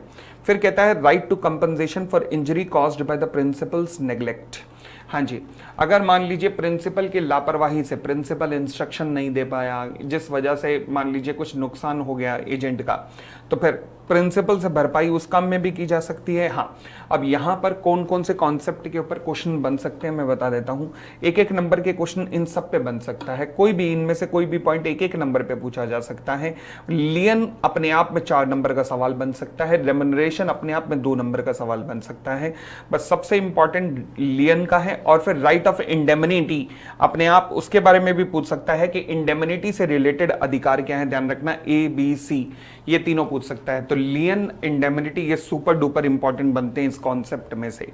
फिर कहता है right to compensation for injury caused by the principal's neglect. हाँ जी, अगर मान लीजिए प्रिंसिपल की लापरवाही से प्रिंसिपल इंस्ट्रक्शन नहीं दे पाया, जिस वजह से मान लीजिए कुछ नुकसान हो गया एजेंट का, तो फिर प्रिंसिपल से भरपाई उस काम में भी की जा सकती है। हाँ, अब यहां पर कौन कौन से कॉन्सेप्ट के ऊपर क्वेश्चन बन सकते हैं मैं बता देता हूं। एक एक नंबर के क्वेश्चन इन सब पे बन सकता है, कोई भी इनमें से कोई भी पॉइंट एक एक नंबर पे पूछा जा सकता है। लियन अपने आप में 4 नंबर का सवाल बन सकता है, रेम्युनरेशन अपने आप में 2 नंबर का सवाल बन सकता है, बस सबसे इंपॉर्टेंट लियन का है। और फिर राइट ऑफ इंडेमनिटी अपने आप उसके बारे में भी पूछ सकता है कि इंडेमनिटी से रिलेटेड अधिकार क्या है, ध्यान रखना ABC ये तीनों पूछ सकता है। तो लियन, इंडेमनिटी ये सुपर डुपर इंपॉर्टेंट बनते हैं इस कॉन्सेप्ट में से।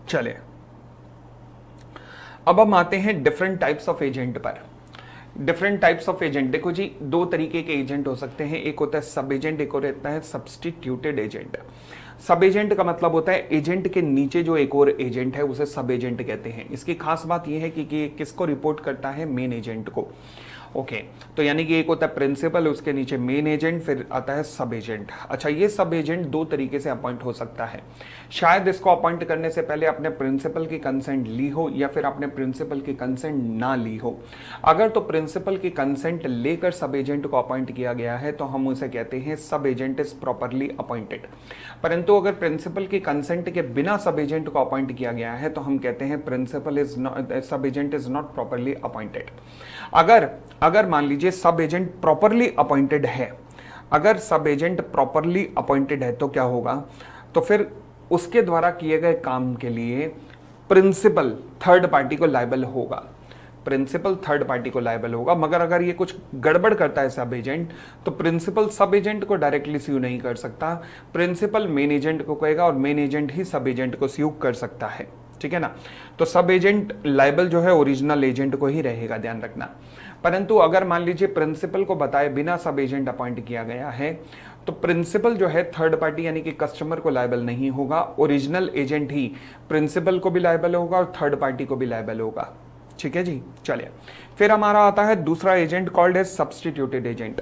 चले, अब हम आते हैं डिफरेंट टाइप्स ऑफ एजेंट पर। डिफरेंट टाइप्स ऑफ एजेंट, देखो जी 2 तरीके के एजेंट हो सकते हैं, एक होता है सब एजेंट, एक होता है सब्स्टिट्यूटेड एजेंट। सब एजेंट का मतलब होता है एजेंट के नीचे जो एक और एजेंट है उसे सब एजेंट कहते हैं। इसकी खास बात यह है कि किसको रिपोर्ट करता है? मेन एजेंट को। ओके, तो यानी कि एक होता है प्रिंसिपल, उसके नीचे मेन एजेंट, फिर आता है सब एजेंट। अच्छा, ये सब एजेंट 2 तरीके से अपॉइंट हो सकता है। शायद इसको अपॉइंट करने से पहले अपने प्रिंसिपल की कंसेंट ली हो या फिर अपने प्रिंसिपल की कंसेंट ना ली हो। अगर तो प्रिंसिपल की कंसेंट लेकर सब एजेंट को अपॉइंट किया गया है तो हम उसे कहते हैं सब एजेंट इज प्रॉपरली अपॉइंटेड। परंतु परंतु अगर प्रिंसिपल की कंसेंट के बिना सब एजेंट को अपॉइंट किया गया है तो हम कहते हैं प्रिंसिपल इज नॉट, सब agent is not properly appointed. अगर मान लीजिए सब एजेंट प्रॉपरली अपॉइंटेड है, अगर सब एजेंट प्रॉपरली अपॉइंटेड है तो क्या होगा, तो फिर उसके द्वारा किए गए काम के लिए प्रिंसिपल थर्ड पार्टी को लायबल होगा, प्रिंसिपल थर्ड पार्टी को लायबल होगा। मगर अगर ये कुछ गड़बड़ करता है सब एजेंट, तो प्रिंसिपल सब एजेंट को डायरेक्टली स्यू नहीं कर सकता, प्रिंसिपल मेन एजेंट को कहेगा और मेन एजेंट ही सब एजेंट को स्यू कर सकता है, ठीक है ना। तो सब एजेंट लायबल जो है ओरिजिनल एजेंट को ही रहेगा, ध्यान रखना। परंतु अगर मान लीजिए प्रिंसिपल को बताए बिना सब एजेंट अपॉइंट किया गया है, तो प्रिंसिपल जो है थर्ड पार्टी यानी कि कस्टमर को लायबल नहीं होगा, ओरिजिनल एजेंट ही प्रिंसिपल को भी लायबल होगा और थर्ड पार्टी को भी लायबल होगा, ठीक है जी। चलिए फिर हमारा आता है दूसरा agent called as substituted agent.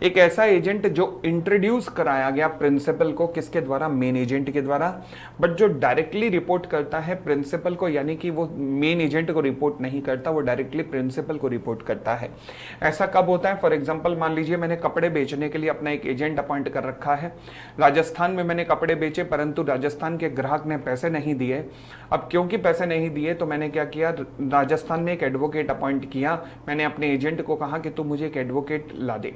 एक ऐसा एजेंट जो इंट्रोड्यूस कराया गया प्रिंसिपल को, किसके द्वारा, मेन एजेंट के द्वारा, बट जो डायरेक्टली रिपोर्ट करता है प्रिंसिपल को, यानी कि वो मेन एजेंट को रिपोर्ट नहीं करता, वो डायरेक्टली प्रिंसिपल को रिपोर्ट करता है। ऐसा कब होता है, फॉर एग्जाम्पल मान लीजिए मैंने कपड़े बेचने के लिए अपना एक एजेंट अपॉइंट कर रखा है, राजस्थान में मैंने कपड़े बेचे, परंतु राजस्थान के ग्राहक ने पैसे नहीं दिए। अब क्योंकि पैसे नहीं दिए तो मैंने क्या किया, राजस्थान में एक एडवोकेट अपॉइंट किया, मैंने अपने एजेंट को कहा कि तू मुझे एक एडवोकेट ला दे।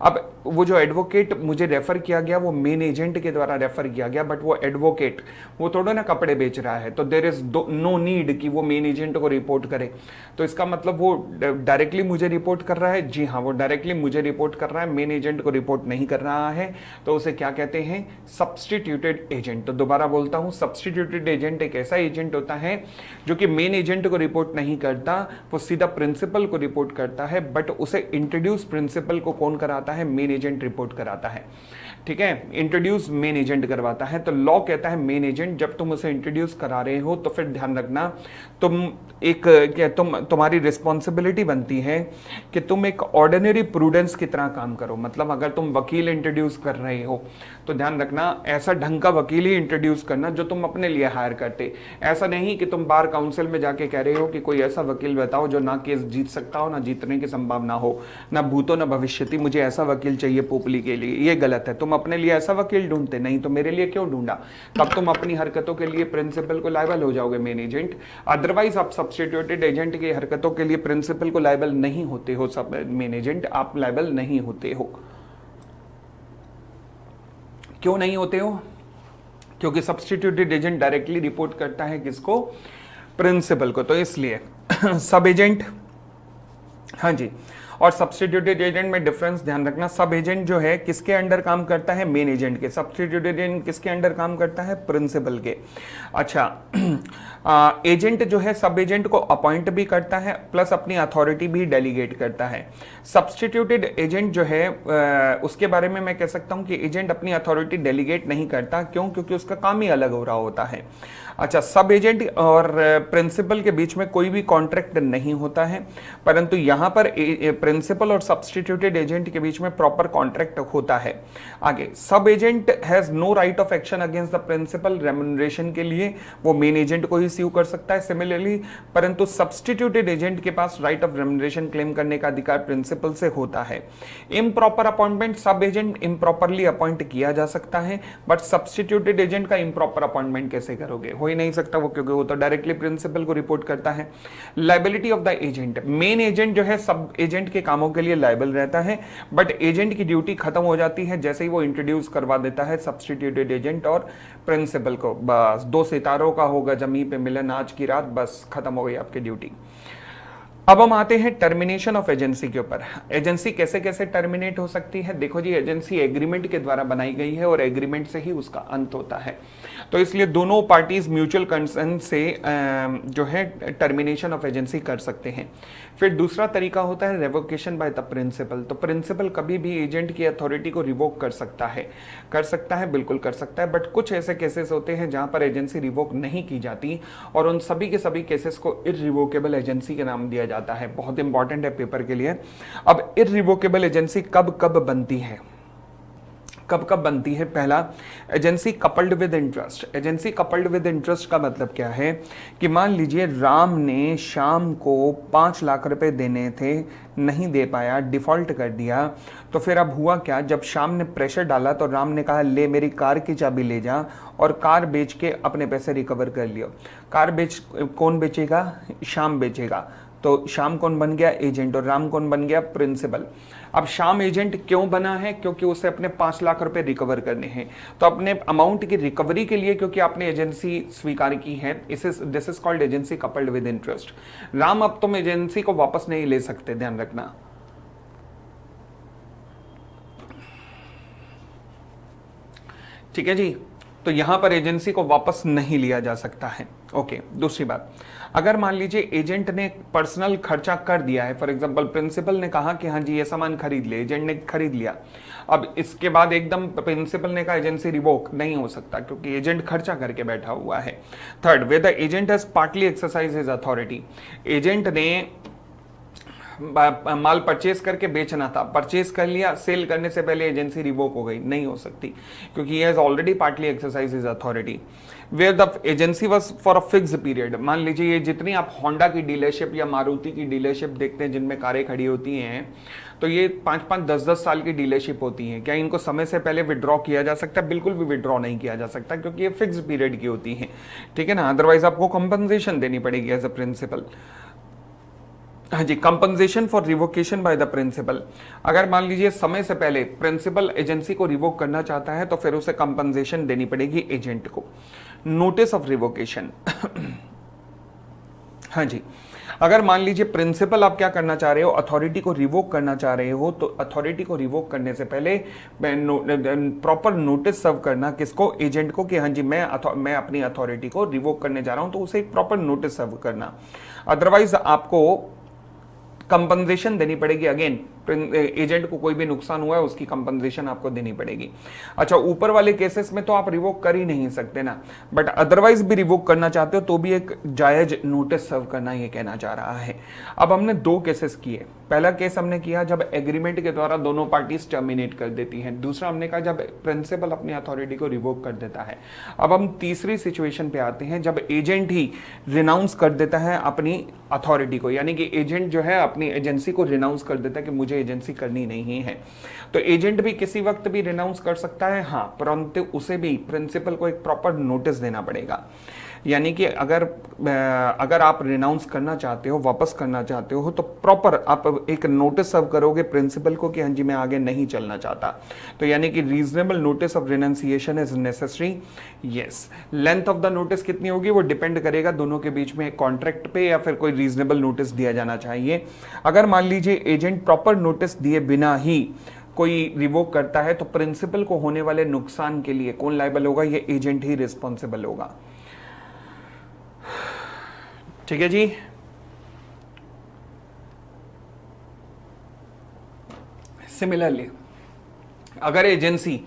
अब वो जो एडवोकेट मुझे रेफर किया गया वो मेन एजेंट के द्वारा रेफर किया गया, बट वो एडवोकेट वो थोड़ा ना कपड़े बेच रहा है, तो देयर इज नो नीड कि वो मेन एजेंट को रिपोर्ट करे। तो इसका मतलब वो डायरेक्टली मुझे रिपोर्ट कर रहा है, जी हाँ वो डायरेक्टली मुझे रिपोर्ट कर रहा है, मेन एजेंट को रिपोर्ट नहीं कर रहा है, तो उसे क्या कहते हैं, सब्स्टिट्यूटेड एजेंट। तो दोबारा बोलता हूं, सब्स्टिट्यूटेड एजेंट एक ऐसा एजेंट होता है जो कि मेन एजेंट को रिपोर्ट नहीं करता, वो सीधा प्रिंसिपल को रिपोर्ट करता है, बट उसे इंट्रोड्यूस प्रिंसिपल को कौन कराता है, मेन एजेंट रिपोर्ट कराता है, ठीक है, इंट्रोड्यूस मेन एजेंट करवाता है। तो लॉ कहता है मेन एजेंट, जब तुम उसे इंट्रोड्यूस करा रहे हो तो फिर ध्यान रखना तुम्हारी रिस्पॉन्सिबिलिटी बनती है कि तुम एक ऑर्डिनरी प्रूडेंस की तरह काम करो। मतलब अगर तुम वकील इंट्रोड्यूस कर रहे हो तो ध्यान रखना ऐसा ढंग का वकील ही इंट्रोड्यूस करना जो तुम अपने लिए हायर करते, ऐसा नहीं कि तुम बार काउंसिल में जाके कह रहे हो कि कोई ऐसा वकील बताओ जो ना केस जीत सकता हो, ना जीतने की संभावना हो, ना भूतो ना भविष्यति, मुझे ऐसा वकील चाहिए पोपली के लिए। ये गलत है, तुम अपने लिए ऐसा वकील ढूंढते, नहीं तो मेरे लिए क्यों ढूंढा। तब तुम अपनी हरकतों के लिए प्रिंसिपल को लायबल हो जाओगे, मेन एजेंट। अदरवाइज आप सब्स्टिट्यूटेड एजेंट की हरकतों के लिए प्रिंसिपल को लायबल नहीं होते हो, सब मेन एजेंट आप लायबल नहीं होते हो। क्यों नहीं होते हो, क्योंकि सब्स्टिट्यूटेड एजेंट डायरेक्टली रिपोर्ट करता है किसको, प्रिंसिपल को, तो इसलिए सब एजेंट, हाँ जी। और सब्स्टिट्यूटेड एजेंट में डिफरेंस ध्यान रखना, सब एजेंट जो है किसके अंडर काम करता है, मेन एजेंट के, सब्स्टिट्यूटेड एजेंट किसके अंडर काम करता है, प्रिंसिपल के। अच्छा एजेंट जो है सब एजेंट को अपॉइंट भी करता है प्लस अपनी अथॉरिटी भी डेलीगेट करता है। सब्स्टिट्यूटेड एजेंट जो है उसके बारे में मैं कह सकता हूं कि एजेंट अपनी अथॉरिटी डेलीगेट नहीं करता, क्यों, क्योंकि उसका काम ही अलग हो रहा होता है। अच्छा, सब एजेंट और प्रिंसिपल के बीच में कोई भी कॉन्ट्रैक्ट नहीं होता है, परंतु यहां पर प्रिंसिपल और सब्स्टिट्यूटेड एजेंट के बीच में प्रॉपर कॉन्ट्रैक्ट होता है। आगे, sub agent has no right of action against the principal, remuneration के लिए वो मेन एजेंट को ही स्यू कर सकता है सिमिलरली, परंतु सब्स्टिट्यूटेड एजेंट के पास राइट ऑफ रेम्यूनरेशन क्लेम करने का अधिकार प्रिंसिपल से होता है। इम्प्रॉपर अपॉइंटमेंट, सब एजेंट इम्प्रॉपरली अपॉइंट किया जा सकता है, बट सब्स्टिट्यूटेड एजेंट का इम्प्रॉपर अपॉइंटमेंट कैसे करोगे, हो ही नहीं सकता वो, क्योंकि वो तो डायरेक्टली प्रिंसिपल को रिपोर्ट करता है। Liability of the agent, main agent जो है सब एजेंट के कामों के लिए लायबल रहता है, बट एजेंट की ड्यूटी खत्म हो जाती है जैसे ही वो इंट्रोड्यूस करवा देता है सब्स्टिट्यूटेड एजेंट और प्रिंसिपल को। बस 2 सितारों का होगा जमीन पे मिलन आज की रात, बस खत्म हो गई आपकी ड्यूटी। अब हम आते हैं टर्मिनेशन ऑफ एजेंसी के ऊपर। एजेंसी कैसे कैसे टर्मिनेट हो सकती है, देखो जी, एजेंसी एग्रीमेंट के द्वारा बनाई गई है और एग्रीमेंट से ही उसका अंत होता है, तो इसलिए दोनों पार्टीज म्यूचुअल कंसेंट से जो है टर्मिनेशन ऑफ एजेंसी कर सकते हैं। फिर दूसरा तरीका होता है रेवोकेशन बाय द प्रिंसिपल। तो प्रिंसिपल कभी भी एजेंट की अथॉरिटी को रिवोक कर सकता है, बिल्कुल कर सकता है, बट कुछ ऐसे केसेस होते हैं जहां पर एजेंसी रिवोक नहीं की जाती और उन सभी के सभी केसेस को इररिवोकेबल एजेंसी के नाम दिया जाता है। बहुत इंपॉर्टेंट है पेपर के लिए। अब इररिवोकेबल एजेंसी कब कब बनती है, कब कब बनती है? पहला, agency coupled with interest. Agency coupled with interest का मतलब क्या है कि मान लीजिए राम ने श्याम को 5 लाख रुपए देने थे, नहीं दे पाया, डिफॉल्ट कर दिया, तो फिर अब हुआ क्या? जब श्याम ने प्रेशर डाला तो राम ने कहा ले मेरी कार की चाबी ले जा, और कार बेच के अपने पैसे रिकवर कर लियो। कार कौन बेचेगा? श्याम बेचेगा। तो श्याम कौन बन गया? एजेंट। और राम कौन बन गया? प्रिंसिपल। अब श्याम एजेंट क्यों बना है? क्योंकि उसे अपने 5 लाख रुपए रिकवर करने हैं। तो अपने अमाउंट की रिकवरी के लिए, क्योंकि आपने एजेंसी स्वीकार की है, this is called agency coupled with interest. Ram, अब तुम एजेंसी को वापस नहीं ले सकते, ध्यान रखना। ठीक है जी, तो यहां पर एजेंसी को वापस नहीं लिया जा सकता है। ओके, दूसरी बात, अगर मान लीजिए एजेंट ने पर्सनल खर्चा कर दिया है, फॉर एग्जांपल प्रिंसिपल ने कहा कि हाँ जी ये सामान खरीद ले, एजेंट ने खरीद लिया, अब इसके बाद एकदम प्रिंसिपल ने कहा एजेंसी रिवोक नहीं हो सकता, क्योंकि एजेंट खर्चा करके बैठा हुआ है। Third, where the agent has partly exercise his authority. Agent ने माल परचेज करके बेचना था, परचेज कर लिया, सेल करने से पहले एजेंसी रिवोक हो गई, नहीं हो सकती, क्योंकि he has already partly exercise his authority. Where the agency was for a fix period. मान लीजिए ये जितनी आप होंडा की डीलरशिप या मारुति की डीलरशिप देखते हैं जिनमें कारें खड़ी होती हैं, तो ये 5-5, 10-10 साल की डीलरशिप होती है। क्या इनको समय से पहले विड्रॉ किया जा सकता है? बिल्कुल भी विड्रॉ नहीं किया जा सकता, क्योंकि ये फिक्स पीरियड की होती है, ठीक है ना। अदरवाइज आपको कंपनसेशन देनी पड़ेगी एज अ प्रिंसिपल। हाँ जी, compensation for revocation by the principal. अगर मान लीजिए समय से पहले प्रिंसिपल एजेंसी को रिवोक करना चाहता है, तो फिर उसे कंपनसेशन देनी पड़ेगी एजेंट को। Notice of revocation. हाँ जी, अगर मान लीजिए प्रिंसिपल आप क्या करना चाह रहे हो, अथॉरिटी को रिवोक करना चाह रहे हो, तो अथॉरिटी को रिवोक करने से पहले प्रॉपर नोटिस सर्व करना, किसको? एजेंट को, कि हाँ जी मैं अपनी अथॉरिटी को रिवोक करने जा रहा हूं, तो उसे एक प्रॉपर नोटिस सर्व करना। अदरवाइज आपको कंपनसेशन देनी पड़ेगी। अगेन, एजेंट को कोई भी नुकसान हुआ है उसकी कंपनसेशन आपको देनी पड़ेगी। अच्छा, ऊपर वाले केसेस में तो आप रिवोक कर ही नहीं सकते ना, बट अदरवाइज भी रिवोक करना चाहते हो तो भी एक जायज नोटिस सर्व करना, ये कहना चाह रहा है। अब हमने 2 केसेस किए। पहला केस हमने किया जब एग्रीमेंट के द्वारा दोनों पार्टीज टर्मिनेट कर देती हैं। दूसरा हमने कहा जब प्रिंसिपल अपनी अथॉरिटी को रिवोक कर देता है। अब हम तीसरी सिचुएशन पे आते हैं, जब एजेंट ही रिनाउंस कर देता है अपनी अथॉरिटी को, यानी कि एजेंट जो है अपनी एजेंसी को रिनाउंस कर देता है कि मुझे एजेंसी करनी नहीं है। तो एजेंट भी किसी वक्त भी रिनाउंस कर सकता है, हाँ, परंतु उसे भी प्रिंसिपल को एक प्रॉपर नोटिस देना पड़ेगा। यानी कि अगर आप रिनाउंस करना चाहते हो, वापस करना चाहते हो, तो प्रॉपर आप एक नोटिस सर्व करोगे प्रिंसिपल को कि हाँ जी मैं आगे नहीं चलना चाहता। तो यानी कि reasonable notice of renunciation is necessary. Yes, length of the notice कितनी होगी वो डिपेंड करेगा दोनों के बीच में कॉन्ट्रैक्ट पे, या फिर कोई रीजनेबल नोटिस दिया जाना चाहिए। अगर मान लीजिए एजेंट प्रॉपर नोटिस दिए बिना ही कोई रिवोक करता है, तो प्रिंसिपल को होने वाले नुकसान के लिए कौन लायबल होगा? ये एजेंट ही रिस्पॉन्सिबल होगा। ठीक है जी। सिमिलरली अगर एजेंसी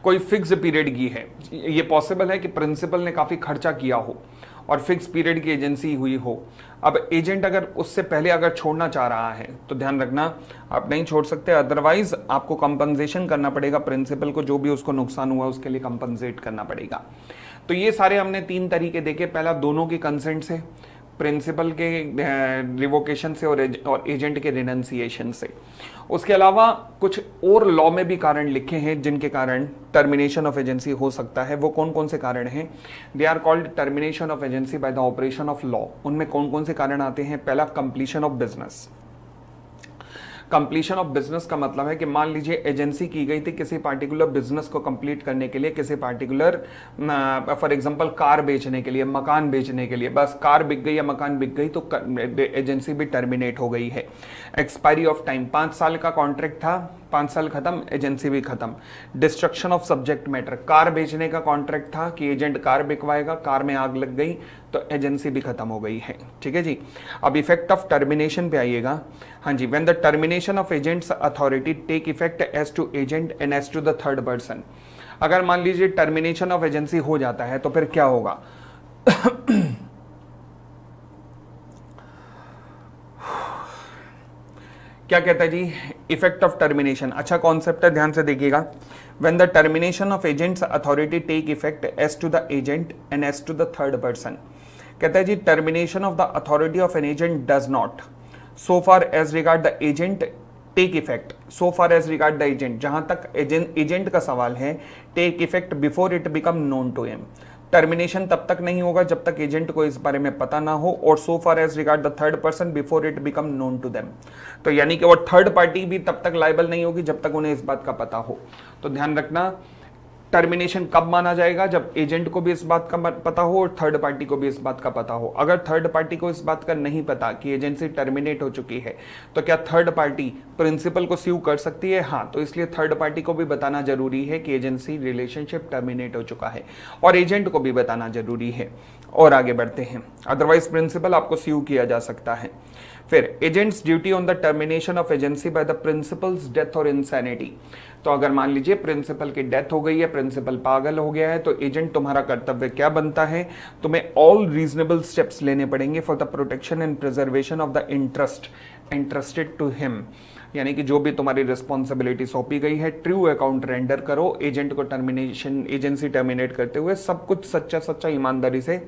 कोई फिक्स पीरियड की है, ये पॉसिबल है कि प्रिंसिपल ने काफी खर्चा किया हो और फिक्स पीरियड की एजेंसी हुई हो। अब एजेंट अगर उससे पहले अगर छोड़ना चाह रहा है तो ध्यान रखना आप नहीं छोड़ सकते, अदरवाइज आपको कंपनसेशन करना पड़ेगा प्रिंसिपल को, जो भी उसको नुकसान हुआ उसके लिए कंपनसेट करना पड़ेगा। तो ये सारे हमने 3 तरीके देखे। पहला, दोनों की कंसेंट से, प्रिंसिपल के रिवोकेशन से और एजेंट के रिनंसिएशन से। उसके अलावा कुछ और लॉ में भी कारण लिखे हैं जिनके कारण टर्मिनेशन ऑफ एजेंसी हो सकता है। वो कौन कौन से कारण हैं? They are called termination of agency by the operation of law. उनमें कौन कौन से कारण आते हैं? पहला, completion of business. Completion of business का मतलब है कि मान लीजिए एजेंसी की गई थी किसी पार्टिकुलर बिजनेस को कंप्लीट करने के लिए, किसी पार्टिकुलर फॉर एग्जांपल कार बेचने के लिए, मकान बेचने के लिए। बस कार बिक गई या मकान बिक गई तो एजेंसी भी टर्मिनेट हो गई है। एक्सपायरी ऑफ टाइम, 5 साल का कॉन्ट्रैक्ट था, 5 साल खत्म, एजेंसी भी खत्म। Destruction of subject matter, car बेचने का कॉन्ट्रैक्ट था कि एजेंट कार बिकवाएगा, कार में आग लग गई तो एजेंसी भी खत्म हो गई है। ठीक है जी। अब इफेक्ट ऑफ टर्मिनेशन पे आइएगा। हाँ जी, when the termination of agent's authority take effect as to agent and as to the third person. अगर मान लीजिए टर्मिनेशन ऑफ एजेंसी हो जाता है तो फिर क्या होगा? क्या कहता है जी, इफेक्ट ऑफ टर्मिनेशन। अच्छा कॉन्सेप्ट है, ध्यान से देखिएगा। When the termination of agent's authority take effect as to the agent and as to the third person. कहता है जी termination of the authority of an agent does not so far as regard the agent take effect, so far as regard the agent, जहां तक agent का सवाल है, take effect before it become known to him. Termination तब तक नहीं होगा जब तक एजेंट को इस बारे में पता ना हो, और so far as regard the third person before it become known to them. तो यानी कि वो थर्ड पार्टी भी तब तक लायबल नहीं होगी जब तक उन्हें इस बात का पता हो। तो ध्यान रखना, टर्मिनेशन कब माना जाएगा, जब एजेंट को भी इस बात का पता हो और थर्ड पार्टी को भी इस बात का पता हो। अगर थर्ड पार्टी को इस बात का नहीं पता कि एजेंसी टर्मिनेट हो चुकी है, तो क्या थर्ड पार्टी प्रिंसिपल को स्यू कर सकती है? हाँ, तो इसलिए थर्ड पार्टी को भी बताना जरूरी है कि एजेंसी रिलेशनशिप टर्मिनेट हो चुका है, और एजेंट को भी बताना जरूरी है। और आगे बढ़ते हैं, अदरवाइज प्रिंसिपल आपको स्यू किया जा सकता है। फिर agents duty on the termination of agency by the principles death और इंसैनिटी। तो अगर मान लीजिए प्रिंसिपल की डेथ हो गई है, प्रिंसिपल पागल हो गया है, तो एजेंट तुम्हारा कर्तव्य क्या बनता है? तुम्हें ऑल रीजनेबल स्टेप्स लेने पड़ेंगे for the protection and preservation of the interest entrusted to him. यानी कि जो भी तुम्हारी रिस्पॉन्सिबिलिटी सौंपी गई है, ट्रू अकाउंट रेंडर करो। एजेंट को टर्मिनेशन, एजेंसी टर्मिनेट करते हुए सब कुछ सच्चा सच्चा ईमानदारी से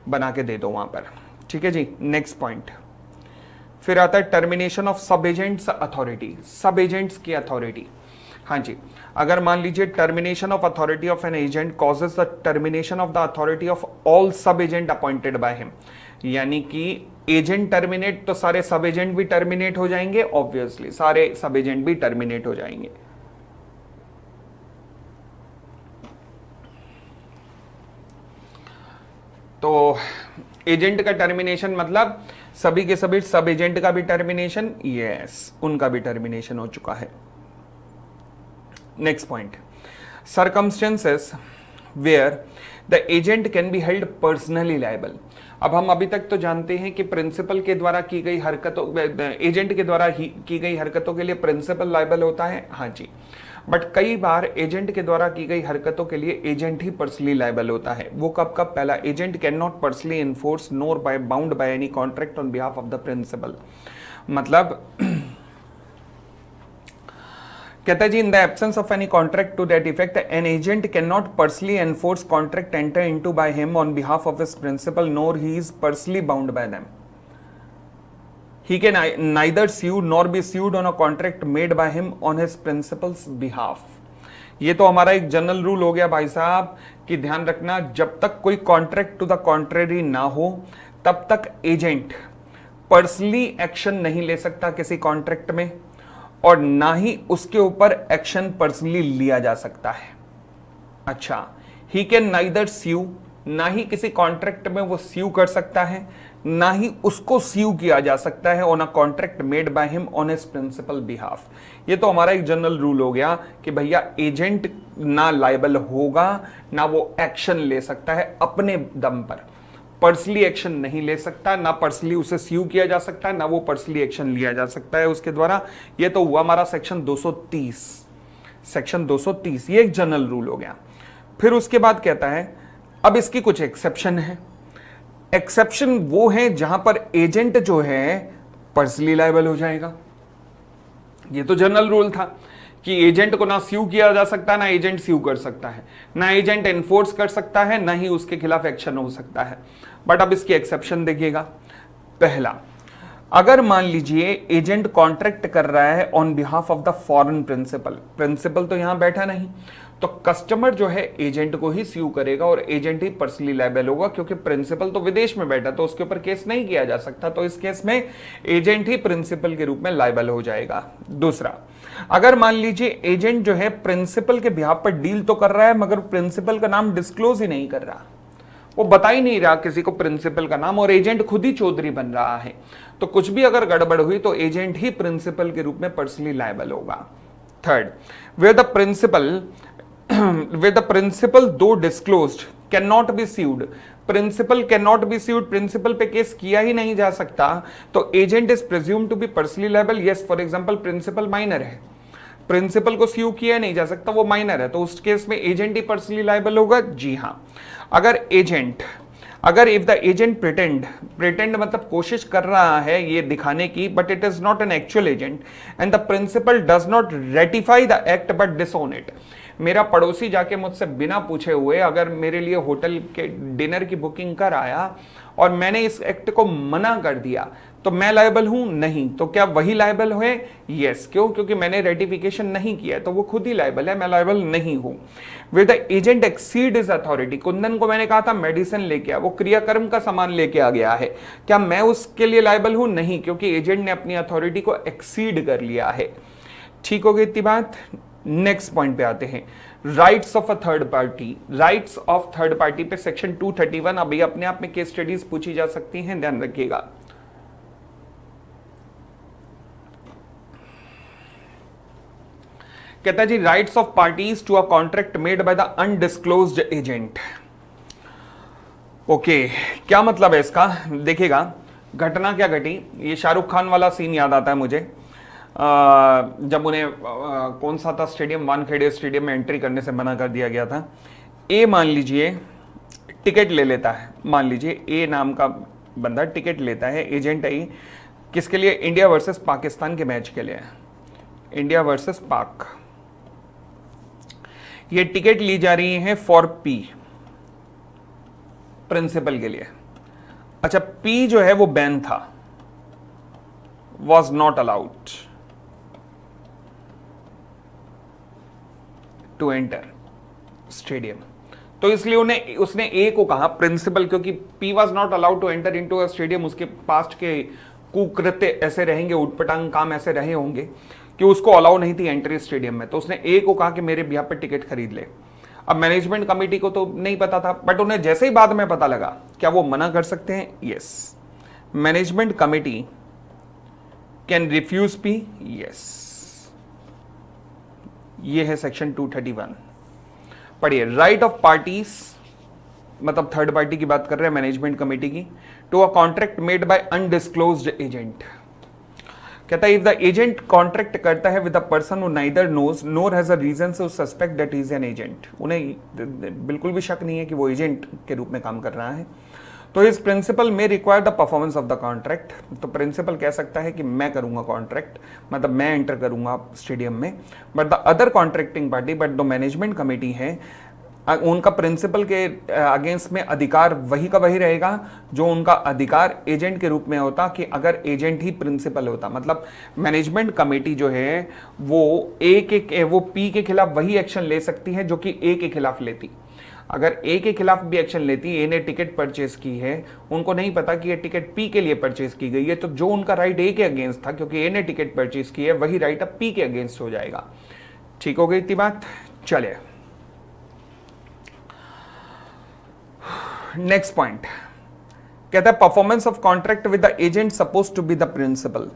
बना के दे दो वहां पर। ठीक है जी, नेक्स्ट पॉइंट। फिर आता है टर्मिनेशन ऑफ सब एजेंट्स अथॉरिटी, सब एजेंट्स की अथॉरिटी। हाँ जी, अगर मान लीजिए termination of authority of an agent causes the termination of the authority of all सब एजेंट अपॉइंटेड बाय हिम, यानी कि एजेंट टर्मिनेट तो सारे सब एजेंट भी टर्मिनेट हो जाएंगे, ऑब्वियसली सारे सब एजेंट भी टर्मिनेट हो जाएंगे। तो एजेंट का टर्मिनेशन मतलब सभी के सभी सब एजेंट का भी टर्मिनेशन, यस, उनका भी टर्मिनेशन हो चुका है। Next point, circumstances where the agent can be held personally liable. अब हम अभी तक तो जानते हैं कि प्रिंसिपल के द्वारा की गई हरकतों, एजेंट के द्वारा की गई हरकतों के लिए प्रिंसिपल लायबल होता है। हाँ जी, बट कई बार एजेंट के द्वारा की गई हरकतों के लिए एजेंट ही पर्सनली लायबल होता है। वो कब कब? पहला, agent can not personally enforce nor by bound by any contract on behalf of the principal. मतलब कहता है जी, in the absence of any contract to that effect an agent can not personally enforce contract enter into by him on behalf of his principal nor he is personally bound by them. He can neither sue nor be sued on a contract made by him on his principal's behalf। ये तो हमारा एक general rule हो गया भाई साहब कि ध्यान रखना, जब तक कोई कॉन्ट्रैक्ट टू द कॉन्ट्रेरी ना हो तब तक एजेंट पर्सनली एक्शन नहीं ले सकता किसी कॉन्ट्रैक्ट में, और ना ही उसके ऊपर एक्शन पर्सनली लिया जा सकता है। अच्छा, ही कैन नाइदर स्यू, ना ही किसी कॉन्ट्रैक्ट में वो स्यू कर सकता है, ना ही उसको स्यू किया जा सकता है on a contract made by him on his principal behalf. ये तो हमारा एक जनरल रूल हो गया कि भैया एजेंट ना लायबल होगा, ना वो एक्शन ले सकता है अपने दम पर, पर्सनली एक्शन नहीं ले सकता, ना पर्सनली उसे स्यू किया जा सकता है, ना वो पर्सनली एक्शन लिया जा सकता है उसके द्वारा। ये तो हुआ हमारा सेक्शन 230, सेक्शन 230, ये एक जनरल रूल हो गया। फिर उसके बाद कहता है अब इसकी कुछ एक्सेप्शन है। एक्सेप्शन वो है जहां पर एजेंट जो है पर्सनली लायबल हो जाएगा। ये तो जनरल रूल था कि एजेंट को ना स्यू किया जा सकता, ना एजेंट स्यू कर सकता है, ना एजेंट एनफोर्स कर सकता है, ना ही उसके खिलाफ एक्शन हो सकता है। बट अब इसकी एक्सेप्शन देखिएगा। पहला, अगर मान लीजिए एजेंट कॉन्ट्रैक्ट कर रहा है on behalf of the foreign principal, principal तो यहां बैठा नहीं, तो कस्टमर जो है एजेंट को ही स्यू करेगा और एजेंट ही पर्सनली लायबल होगा, क्योंकि प्रिंसिपल तो विदेश में बैठा तो उसके ऊपर केस नहीं किया जा सकता। तो इस केस में एजेंट ही प्रिंसिपल के रूप में लायबल हो जाएगा। दूसरा, अगर मान लीजिए एजेंट जो है प्रिंसिपल के बिहाफ पर डील तो कर रहा है मगर प्रिंसिपल का नाम डिस्क्लोज ही नहीं कर रहा, वो बता ही नहीं रहा किसी को प्रिंसिपल का नाम, और एजेंट खुद ही चौधरी बन रहा है, तो कुछ भी अगर गड़बड़ हुई तो एजेंट ही प्रिंसिपल के रूप में पर्सनली लायबल होगा। Third, where the principal though disclosed can not be sued, principal can not be sued, principal पे केस किया ही नहीं जा सकता, तो agent is presumed to be personally liable. Yes, for example principal minor है, principal को स्यू किया नहीं जा सकता, वो माइनर है, तो उस केस में एजेंट ही पर्सनली लायबल होगा। जी हां, अगर इफ द एजेंट प्रिटेंड मतलब कोशिश कर रहा है ये दिखाने की, but it is not an actual agent and the principal does not ratify the act but disown it. मेरा पड़ोसी जाके मुझसे बिना पूछे हुए अगर मेरे लिए होटल के डिनर की बुकिंग कर आया और मैंने इस एक्ट को मना कर दिया, तो मैं लायबल हूं? नहीं। तो क्या वही लायबल हुए? यस। क्यों? क्योंकि मैंने रेटिफिकेशन नहीं किया, तो वो खुद ही लायबल है, मैं लायबल नहीं हूं। With the agent exceed is authority, Kundan को मैंने कहा था मेडिसिन लेके आ, वो क्रियाकर्म का सामान लेके आ गया है, क्या मैं उसके लिए लायबल हूं? नहीं, क्योंकि एजेंट ने अपनी अथॉरिटी को एक्सीड कर लिया है। ठीक हो गई इतनी बात। नेक्स्ट पॉइंट पे आते हैं, rights of a third party. Rights of third party पे सेक्शन 231, अभी अपने आप में केस स्टडीज पूछी जा सकती हैं, ध्यान रखिएगा। कहता है जी, rights of parties to a contract made by the undisclosed agent. Okay, क्या मतलब है इसका? देखिएगा, घटना क्या घटी, ये शाहरुख खान वाला सीन याद आता है मुझे, जब उन्हें कौन सा था स्टेडियम, वानखेड़े स्टेडियम में एंट्री करने से मना कर दिया गया था। ए मान लीजिए टिकट ले लेता है, मान लीजिए ए नाम का बंदा टिकट लेता है, एजेंट है, किसके लिए? इंडिया वर्सेस पाकिस्तान के मैच के लिए, इंडिया वर्सेस पाक। ये टिकट ली जा रही है फॉर पी, प्रिंसिपल के लिए। अच्छा, पी जो है वो बैन था, was not allowed to enter stadium, तो इसलिए उसने ए को कहा प्रिंसिपल, क्योंकि P was not allowed to enter into a stadium, उसके पास्ट के कुकृत्य ऐसे रहेंगे, उटपटांग काम ऐसे रहे होंगे कि उसको अलाउ नहीं थी एंट्री स्टेडियम में, तो उसने ए को कहा कि मेरे यहाँ पे टिकट खरीद ले। अब मैनेजमेंट कमेटी को तो नहीं पता था, बट उन्हें जैसे ही बाद में पता लगा, क्या वो मना कर सकते हैं? Yes. Management committee can refuse P, yes. ये है सेक्शन 231। पढ़िए, राइट ऑफ पार्टीज, मतलब थर्ड पार्टी की बात कर रहे हैं, मैनेजमेंट कमेटी की, to a contract made by undisclosed agent. कहता है इफ द एजेंट कॉन्ट्रैक्ट करता है with a person who neither knows nor has a reason to suspect that is an agent, उन्हें बिल्कुल भी शक नहीं है कि वो एजेंट के रूप में काम कर रहा है, तो इस प्रिंसिपल में require the performance of the contract. तो प्रिंसिपल कह सकता है कि मैं करूंगा कॉन्ट्रैक्ट, मतलब मैं एंटर करूंगा स्टेडियम में, but the other contracting party, but the management committee है, उनका प्रिंसिपल के अगेंस्ट में अधिकार वही का वही रहेगा जो उनका अधिकार एजेंट के रूप में होता, कि अगर एजेंट ही प्रिंसिपल होता। मतलब मैनेजमेंट कमेटी जो है वो पी के खिलाफ वही एक्शन ले सकती है जो कि ए के खिलाफ लेती। अगर ए के खिलाफ भी एक्शन लेती, ए ने टिकट परचेज की है, उनको नहीं पता कि ये टिकट पी के लिए परचेज की गई है, तो जो उनका राइट ए के अगेंस्ट था, क्योंकि ए ने टिकट परचेज की है, वही राइट अब पी के अगेंस्ट हो जाएगा। ठीक हो गई इतनी बात? चलिए नेक्स्ट पॉइंट, कहता है performance of contract with the agent suppose to be the principal.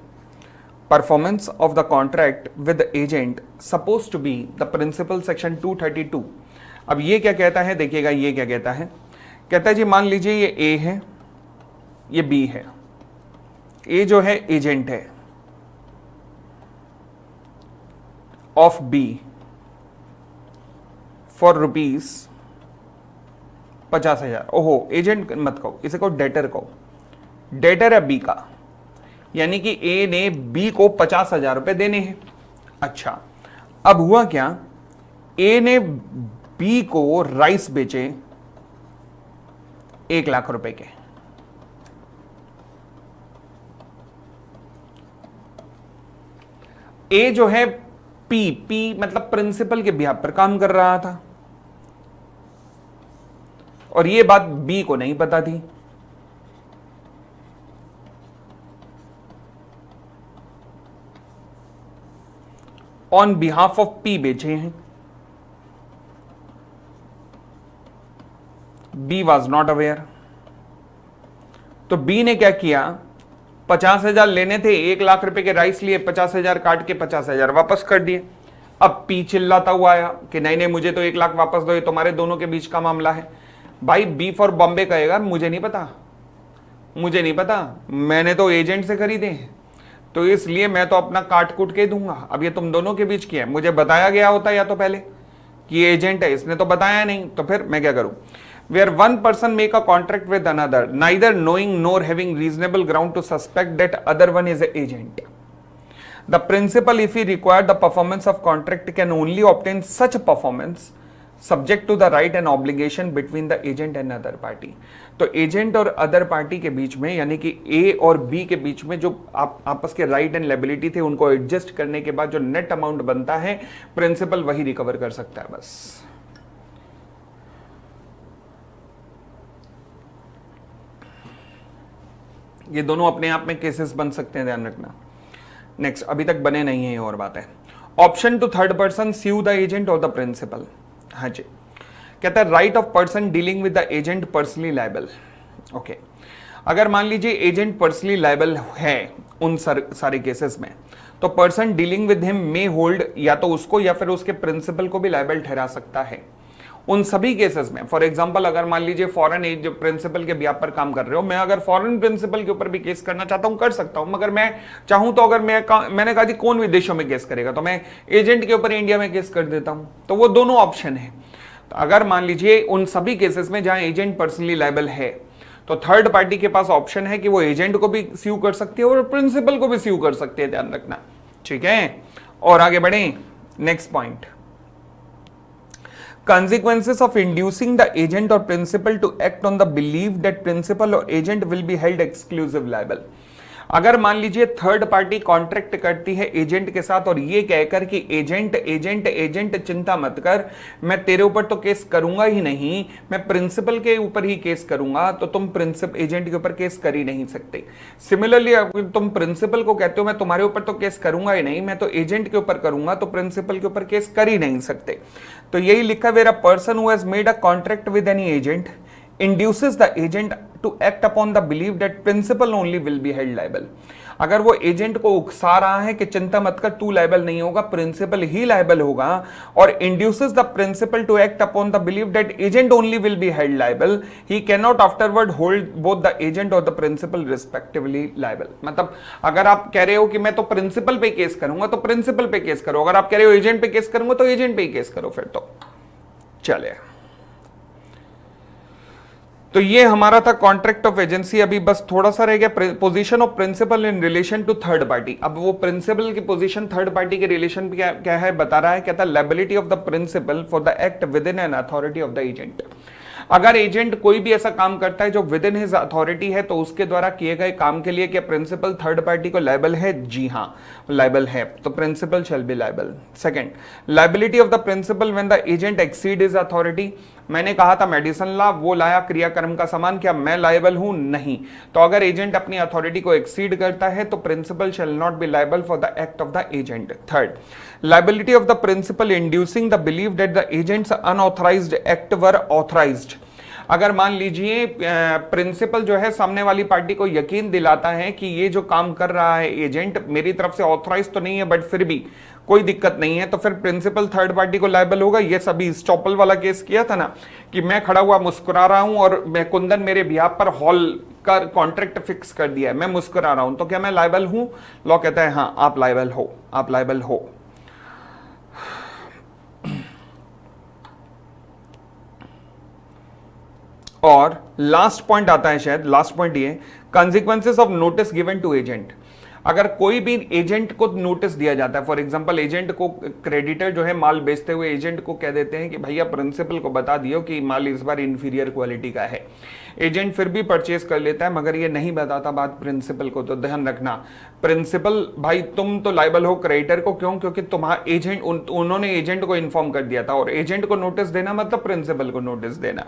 Performance of the contract with the agent suppose to be the principal, section 232। अब ये क्या कहता है, देखिएगा ये क्या कहता है। कहता है जी, मान लीजिए ये ए है, ये बी है, ए जो है एजेंट है ऑफ बी फॉर ₹50,000। ओहो, एजेंट मत कहो, इसे कहो डेटर कहो, डेटर है बी का, यानी कि ए ने बी को 50,000 रुपए देने हैं। अच्छा, अब हुआ क्या, ए ने बी को राइस बेचे 1 लाख रुपए के, ए जो है पी मतलब प्रिंसिपल के बिहाफ पर काम कर रहा था, और ये बात बी को नहीं पता थी। ऑन बिहाफ ऑफ पी बेचे हैं, बी वॉज नॉट अवेयर। तो बी ने क्या किया, 50,000 लेने थे, 1 लाख रुपए के राइस लिए, 50,000 काट के 50,000 वापस कर दिए। अब पी चिल्लाता हुआ आया कि नहीं नहीं, मुझे तो 1 लाख वापस दो, ये तुम्हारे दोनों के बीच का मामला है। भाई बी फॉर बॉम्बे कहेगा मुझे नहीं पता, मुझे नहीं पता, मैंने तो एजेंट से खरीदे हैं, तो इसलिए मैं तो अपना काट कूट के दूंगा। अब ये तुम दोनों के बीच की है, मुझे बताया गया होता या तो पहले कि ये एजेंट है, इसने तो बताया नहीं, तो फिर मैं क्या करूं। where one person make a contract with another, neither knowing nor having reasonable ground to suspect that other one is an agent. The principal, if he require the performance of contract, can only obtain such a performance subject to the right and obligation between the agent and other party. तो agent और other party के बीच में, यानी कि ए और B के बीच में जो आपस के राइट एंड लायबिलिटी थे, उनको एडजस्ट करने के बाद जो नेट अमाउंट बनता है, प्रिंसिपल वही रिकवर कर सकता है बस। ये दोनों अपने आप में केसेस बन सकते हैं, ध्यान रखना। नेक्स्ट, अभी तक बने नहीं है, और बात है। Option to third person sue the agent और द प्रिंसिपल। हाँ जी, कहता है right of person dealing with the agent personally liable. Okay, अगर मान लीजिए एजेंट पर्सनली लायबल है उन सारे केसेस में, तो person dealing with him may hold या तो उसको या फिर उसके प्रिंसिपल को भी लायबल ठहरा सकता है उन सभी केसेस में। फॉर एग्जांपल, अगर मान लीजिए फॉरेन प्रिंसिपल के बिहाफ पर काम कर रहे हो, मैं अगर फॉरेन प्रिंसिपल के ऊपर भी केस करना चाहता हूं, कर सकता हूं, मगर मैं चाहूं तो अगर मैंने कहा जी कौन विदेशों में केस करेगा, तो मैं एजेंट के ऊपर इंडिया में केस कर देता हूं। तो वो दोनों ऑप्शन है। तो अगर मान लीजिए उन सभी केसेस में जहां एजेंट पर्सनली लायबल है, तो थर्ड पार्टी के पास ऑप्शन है कि वो एजेंट को भी स्यू कर सकती है और प्रिंसिपल को भी स्यू कर सकती है, ध्यान रखना, ठीक है। और आगे बढ़े, next point, consequences of inducing the agent or principal to act on the belief that principal or agent will be held exclusive liable। अगर मान लीजिए थर्ड पार्टी कॉन्ट्रैक्ट करती है एजेंट के साथ और ये कहकर कि एजेंट एजेंट एजेंट चिंता मत कर, मैं तेरे ऊपर तो केस करूंगा ही नहीं, मैं प्रिंसिपल के ऊपर ही केस करूंगा, तो तुम प्रिंसिपल एजेंट के ऊपर केस कर ही नहीं सकते। सिमिलरली अगर तुम प्रिंसिपल को कहते हो मैं तुम्हारे ऊपर तो केस करूंगा ही नहीं, मैं तो एजेंट के ऊपर करूंगा, तो प्रिंसिपल के ऊपर केस कर ही नहीं सकते। तो यही लिखा, where a person who has made a contract with any agent induces the agent to act upon the belief that principal only will be held liable। अगर वो एजेंट को उकसा रहा है कि चिंता मत कर, तू लायबल नहीं होगा, प्रिंसिपल ही लायबल होगा, और induces the principal to act upon the belief that agent only will be held liable, he cannot afterward hold both the agent or the principal respectively liable। मतलब अगर आप कह रहे हो कि मैं तो प्रिंसिपल पे केस करूंगा, तो प्रिंसिपल पे केस करो, अगर आप कह रहे हो एजेंट पे केस करूंगा, तो एजेंट पे ही केस करो फिर। तो चले, तो ये हमारा था कॉन्ट्रैक्ट ऑफ एजेंसी। अभी बस थोड़ा सा रह गया position of principal in relation to third party. अब वो प्रिंसिपल की पोजीशन थर्ड पार्टी के रिलेशन क्या है बता रहा है, कहता है liability of the principal for the act within an authority of the agent. अगर एजेंट कोई भी ऐसा काम करता है जो विद इन हिज अथॉरिटी है, तो उसके द्वारा किए गए काम के लिए क्या प्रिंसिपल थर्ड पार्टी को लायबल है? जी हाँ, लायबल है, तो principal shall be liable. Second, liability of the principal when the agent exceed his authority. मैंने कहा था मेडिसिन लॉ, वो लाया क्रियाक्रम का सामान, क्या मैं लायबल हूं? नहीं। तो अगर एजेंट अपनी अथॉरिटी को एक्सीड करता है, तो principal shall not be liable for the act of the agent. Third, liability of the principal inducing the believe that the agent's unauthorised act were authorised. अगर मान लीजिए प्रिंसिपल जो है सामने वाली पार्टी को यकीन दिलाता है कि ये जो काम कर रहा है एजेंट मेरी तरफ से ऑथराइज तो नहीं है, बट फिर भी कोई दिक्कत नहीं है, तो फिर प्रिंसिपल थर्ड पार्टी को लायबल होगा। ये सभी स्टॉपल वाला केस किया था ना, कि मैं खड़ा हुआ मुस्कुरा रहा हूं और मैं कुंदन मेरे बिहाफ पर हॉल का कॉन्ट्रैक्ट फिक्स कर दिया है, मैं मुस्कुरा रहा हूं, तो क्या मैं लायबल हूं? लॉ कहता है हाँ, आप लायबल हो, आप लायबल हो। और लास्ट पॉइंट आता है, शायद लास्ट पॉइंट ये, consequences of notice given to agent. अगर कोई भी एजेंट को नोटिस दिया जाता है, फॉर एग्जांपल एजेंट को क्रेडिटर जो है माल बेचते हुए एजेंट को कह देते हैं कि भैया प्रिंसिपल को बता दियो कि माल इस बार इंफीरियर क्वालिटी का है, एजेंट फिर भी परचेज कर लेता है, मगर ये नहीं बताता बात प्रिंसिपल को। तो ध्यान रखना, प्रिंसिपल भाई तुम तो लायबल हो क्रेडिटर को, क्यों? क्योंकि तुम्हारा एजेंट उन्होंने एजेंट को इन्फॉर्म कर दिया था, और एजेंट को नोटिस देना मतलब प्रिंसिपल को नोटिस देना।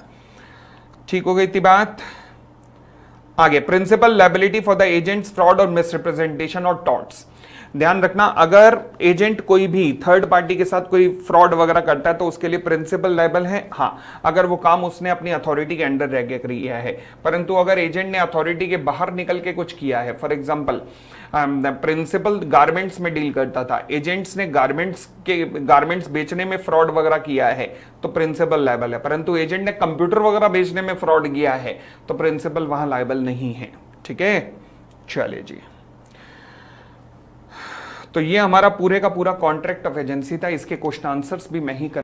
ठीक हो गई थी बात। आगे, principal liability for the agent's fraud और मिसरिप्रेजेंटेशन और टॉर्ट्स। ध्यान रखना, अगर एजेंट कोई भी थर्ड पार्टी के साथ कोई फ्रॉड वगैरह करता है तो उसके लिए प्रिंसिपल लायबल है। हाँ, अगर वो काम उसने अपनी अथॉरिटी के अंडर रह के किया है, परंतु अगर एजेंट ने अथॉरिटी के बाहर निकल के कुछ किया है, फॉर एग्जांपल प्रिंसिपल गारमेंट्स में डील करता था, एजेंट्स ने गारमेंट्स बेचने में फ्रॉड वगैरह किया है, तो प्रिंसिपल लायबल है। परंतु एजेंट ने कंप्यूटर वगैरह बेचने में फ्रॉड किया है, तो प्रिंसिपल वहां लायबल नहीं है। ठीक है, चलिए जी। तो ये हमारा पूरे का पूरा कॉन्ट्रैक्ट ऑफ एजेंसी था। इसके क्वेश्चन आंसर्स भी मैं ही कर